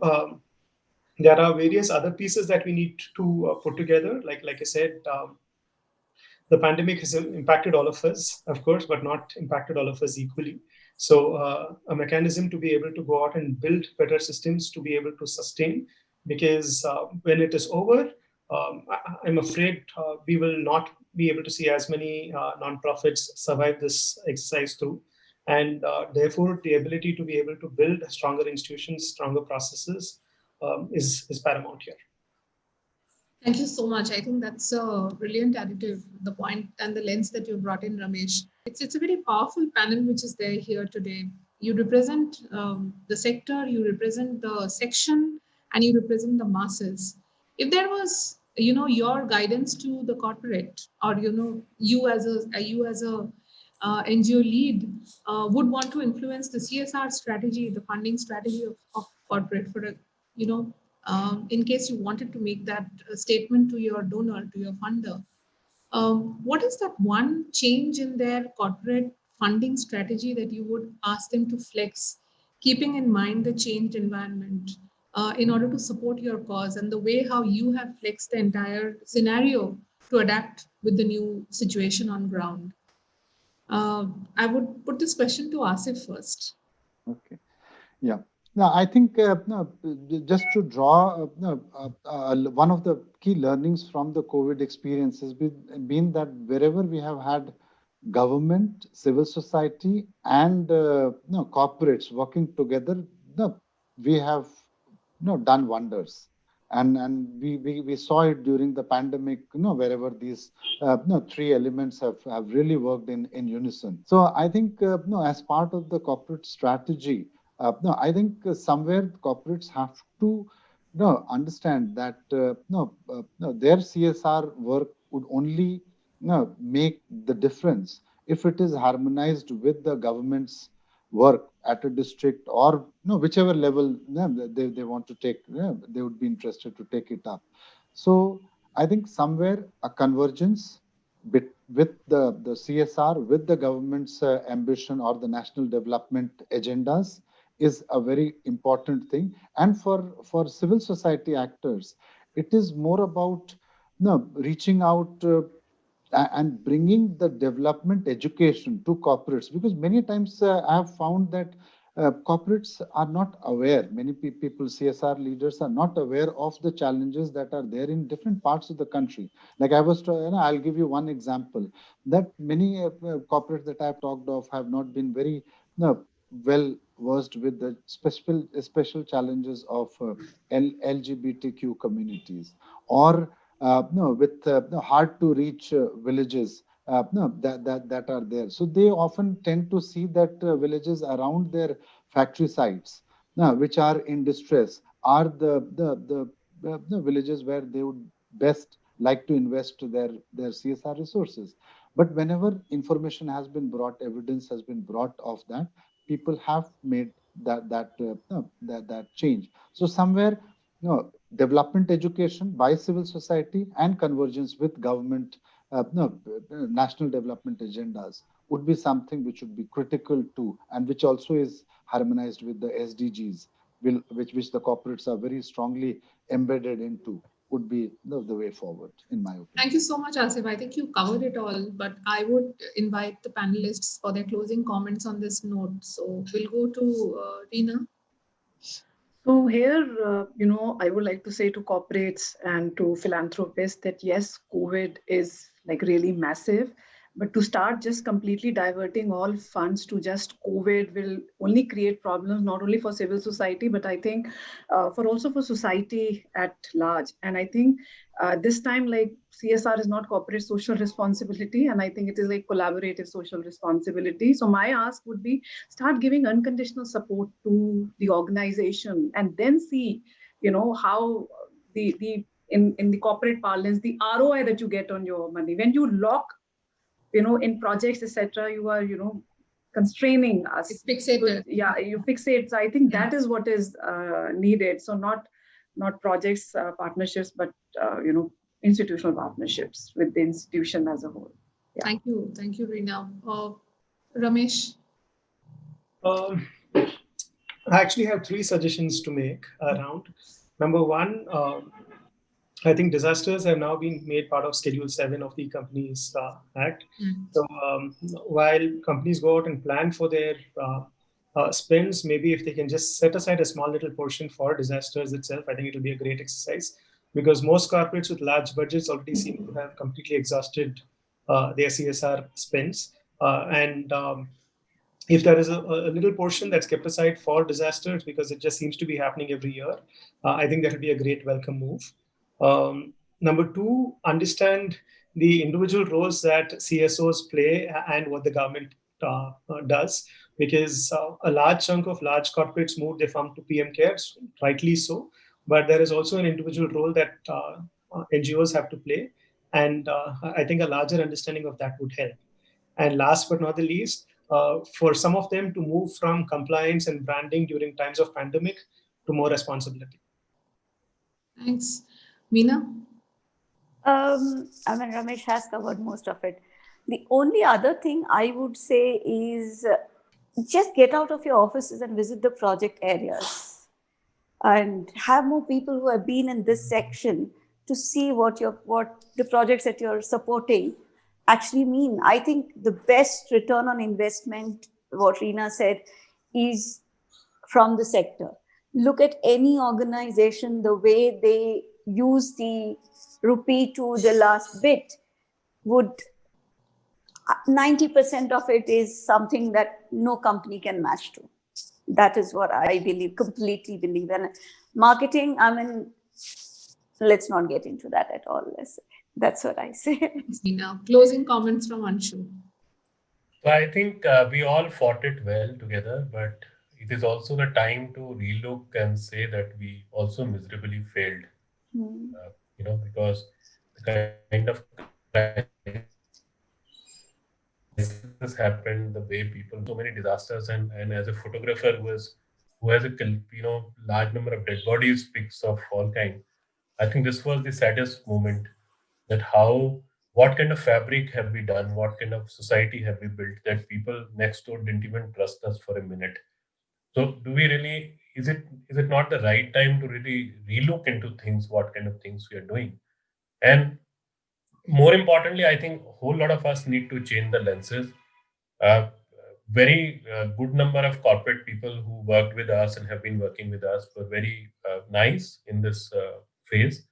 there are various other pieces that we need to put together. Like I said, the pandemic has impacted all of us, of course, but not impacted all of us equally. So a mechanism to be able to go out and build better systems to be able to sustain, because when it is over, I'm afraid we will not be able to see as many nonprofits survive this exercise through. And therefore, the ability to be able to build stronger institutions, stronger processes is paramount here. Thank you so much. I think that's a brilliant additive, the point and the lens that you brought in, Ramesh. It's a very powerful panel which is there here today. You represent the sector, you represent the section, and you represent the masses. If there was, your guidance to the corporate, or you as a NGO lead would want to influence the CSR strategy, the funding strategy of corporate for a, in case you wanted to make that statement to your donor, to your funder, what is that one change in their corporate funding strategy that you would ask them to flex, keeping in mind the changed environment, in order to support your cause, and the way how you have flexed the entire scenario to adapt with the new situation on ground? I would put this question to Asif first. Okay. Yeah. Now, I think no, just to draw one of the key learnings from the COVID experience has been that wherever we have had government, civil society, and corporates working together, we have done wonders. And we saw it during the pandemic, wherever these three elements have really worked in unison. So I think as part of the corporate strategy, I think somewhere corporates have to understand that their CSR work would only make the difference if it is harmonized with the government's work at a district or whichever level they want to take, they would be interested to take it up. So I think somewhere a convergence with the CSR, with the government's ambition or the national development agendas is a very important thing. And for civil society actors, it is more about reaching out and bringing the development education to corporates, because many times I have found that corporates are not aware. Many people, CSR leaders, are not aware of the challenges that are there in different parts of the country. Like I'll give you one example, that many corporates that I've talked of have not been very well versed with the special challenges of LGBTQ communities, or with hard to reach villages that are there. So they often tend to see that villages around their factory sites, which are in distress, are the villages where they would best like to invest their CSR resources. But whenever information has been brought, evidence has been brought of that, people have made that change. So somewhere, development education by civil society and convergence with government national development agendas would be something which would be critical too, and which also is harmonized with the SDGs, which the corporates are very strongly embedded into, would be the way forward, in my opinion. Thank you so much, Asif. I think you covered it all, but I would invite the panelists for their closing comments on this note. So we'll go to Reena. So here, I would like to say to corporates and to philanthropists that yes, COVID is like really massive, but to start just completely diverting all funds to just COVID will only create problems, not only for civil society, but I think for society at large. And I think this time, like CSR is not corporate social responsibility, and I think it is like collaborative social responsibility. So my ask would be start giving unconditional support to the organization, and then see, how the in the corporate parlance, the ROI that you get on your money. When you lock, in projects, etc., you are, constraining us. It's fixated. You fixate. So I think that is what is needed. So not projects, partnerships, but institutional partnerships with the institution as a whole. Yeah. Thank you, Reena. Ramesh. I actually have 3 suggestions to make around. Number one, I think disasters have now been made part of Schedule 7 of the Companies Act. So while companies go out and plan for their spends, maybe if they can just set aside a small little portion for disasters itself, I think it'll be a great exercise, because most corporates with large budgets already seem to have completely exhausted their CSR spends. And if there is a little portion that's kept aside for disasters, because it just seems to be happening every year, I think that would be a great welcome move. Number two, understand the individual roles that CSOs play and what the government does, because a large chunk of large corporates move their fund to PM cares, rightly so, but there is also an individual role that NGOs have to play, and I think a larger understanding of that would help. And last but not the least, for some of them to move from compliance and branding during times of pandemic to more responsibility. Thanks. Meena? Ramesh has covered most of it. The only other thing I would say is just get out of your offices and visit the project areas and have more people who have been in this section to see what the projects that you're supporting actually mean. I think the best return on investment, what Reena said, is from the sector. Look at any organization, the way they use the rupee to the last bit would 90% of it is something that no company can match to. That is what I believe, completely believe. And marketing, let's not get into that at all. That's what I say. Now, closing comments from Anshu. So I think we all fought it well together, but it is also the time to relook and say that we also miserably failed. Because the kind of crisis happened, the way people, so many disasters, and as a photographer who has a large number of dead bodies, pics of all kind, I think this was the saddest moment. That what kind of fabric have we done? What kind of society have we built that people next door didn't even trust us for a minute? So do we really, is it not the right time to really relook into things, what kind of things we are doing? And more importantly, I think a whole lot of us need to change the lenses. Very good number of corporate people who worked with us and have been working with us were very nice in this phase.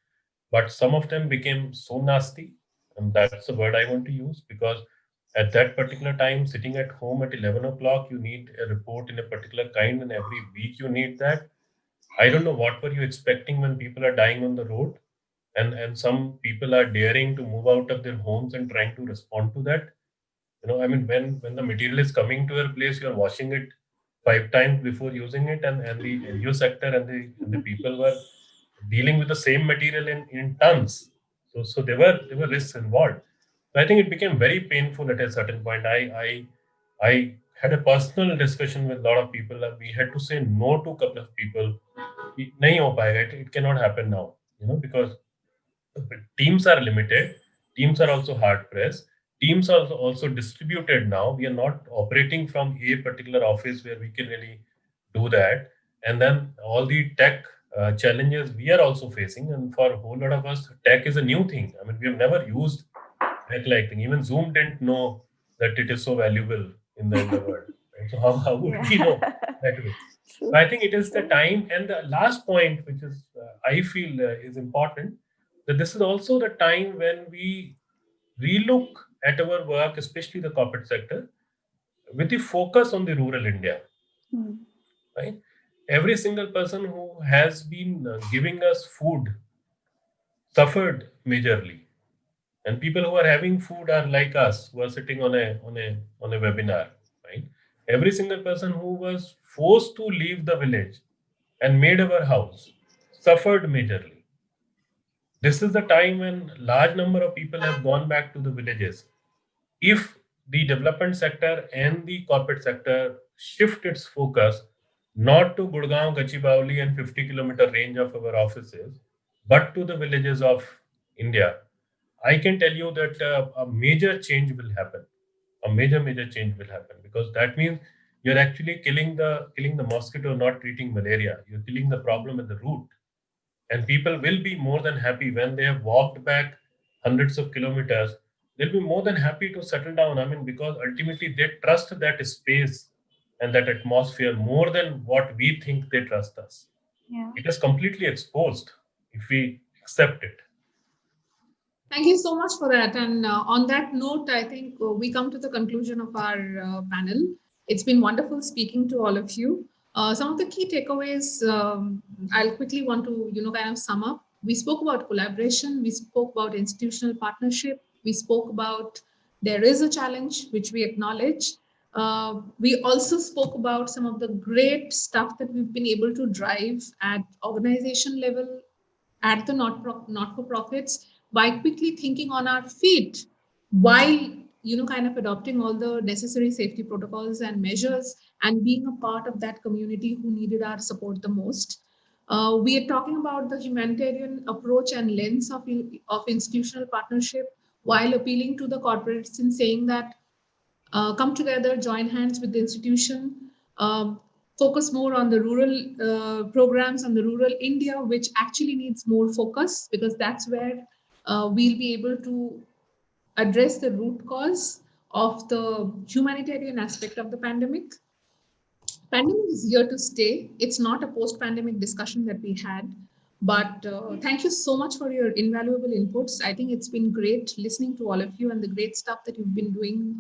But some of them became so nasty, and that's the word I want to use, because at that particular time, sitting at home at 11 o'clock, you need a report in a particular kind, and every week you need that. I don't know what were you expecting when people are dying on the road, and some people are daring to move out of their homes and trying to respond to that. When the material is coming to your place, you're washing it 5 times before using it, and the NGO sector and the people were dealing with the same material in tons. So there were risks involved. So I think it became very painful at a certain point. I had a personal discussion with a lot of people. We had to say no to a couple of people. Nahi ho payega. It cannot happen now, because teams are limited. Teams are also hard pressed. Teams are also distributed now. We are not operating from a particular office where we can really do that. And then all the tech challenges we are also facing. And for a whole lot of us, tech is a new thing. We have never used tech like thing. Even Zoom didn't know that it is so valuable in the world. Right? So how would we know that way? So I think it is the time. And the last point, which is I feel is important, that this is also the time when we relook at our work, especially the corporate sector, with the focus on the rural India. Right? Every single person who has been giving us food suffered majorly, and people who are having food are like us, who are sitting on a webinar. Right? Every single person who was forced to leave the village and made our house suffered majorly. This is the time when large number of people have gone back to the villages. If the development sector and the corporate sector shift its focus not to Gurgaon, Gachibowli and 50-kilometer range of our offices, but to the villages of India, I can tell you that a major change will happen. A major change will happen, because that means you're actually killing the mosquito, not treating malaria. You're killing the problem at the root. And people will be more than happy when they have walked back hundreds of kilometers. They'll be more than happy to settle down. I mean, because ultimately they trust that space and that atmosphere more than what we think they trust us. Yeah. It is completely exposed if we accept it. Thank you so much for that. And on that note, I think we come to the conclusion of our panel. It's been wonderful speaking to all of you. Some of the key takeaways I'll quickly want to, kind of sum up. We spoke about collaboration. We spoke about institutional partnership. We spoke about there is a challenge, which we acknowledge. We also spoke about some of the great stuff that we've been able to drive at organization level, at the not-for-profits, by quickly thinking on our feet while kind of adopting all the necessary safety protocols and measures and being a part of that community who needed our support the most. We are talking about the humanitarian approach and lens of institutional partnership, while appealing to the corporates in saying that come together, join hands with the institution, focus more on the rural programs and the rural India, which actually needs more focus, because that's where we'll be able to address the root cause of the humanitarian aspect of the pandemic. Pandemic is here to stay. It's not a post-pandemic discussion that we had. But thank you so much for your invaluable inputs. I think it's been great listening to all of you and the great stuff that you've been doing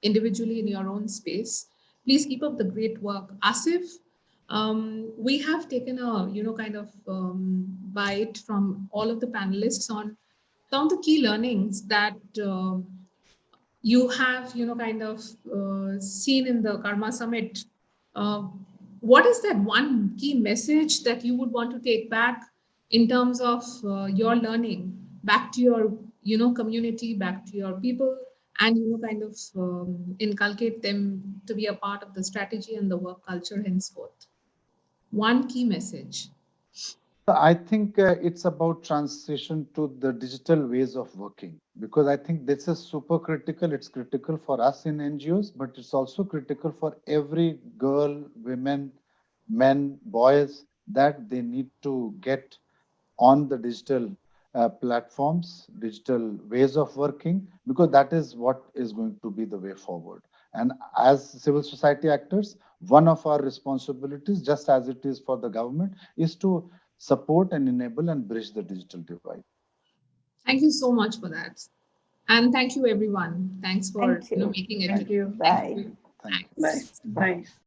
individually in your own space. Please keep up the great work. Asif, we have taken a kind of bite from all of the panelists on some of the key learnings that you have kind of seen in the Karma Summit. What is that one key message that you would want to take back in terms of your learning back to your community, back to your people, and kind of inculcate them to be a part of the strategy and the work culture henceforth? One key message. I think it's about transition to the digital ways of working, because I think this is super critical. It's critical for us in NGOs, but it's also critical for every girl, women, men, boys, that they need to get on the digital platforms, digital ways of working, because that is what is going to be the way forward. And as civil society actors, one of our responsibilities, just as it is for the government, is to support and enable and bridge the digital divide. Thank you so much for that. And thank you, everyone. Thanks for Thank you. making it. Thank you. Bye. Thank you. Bye. Thanks.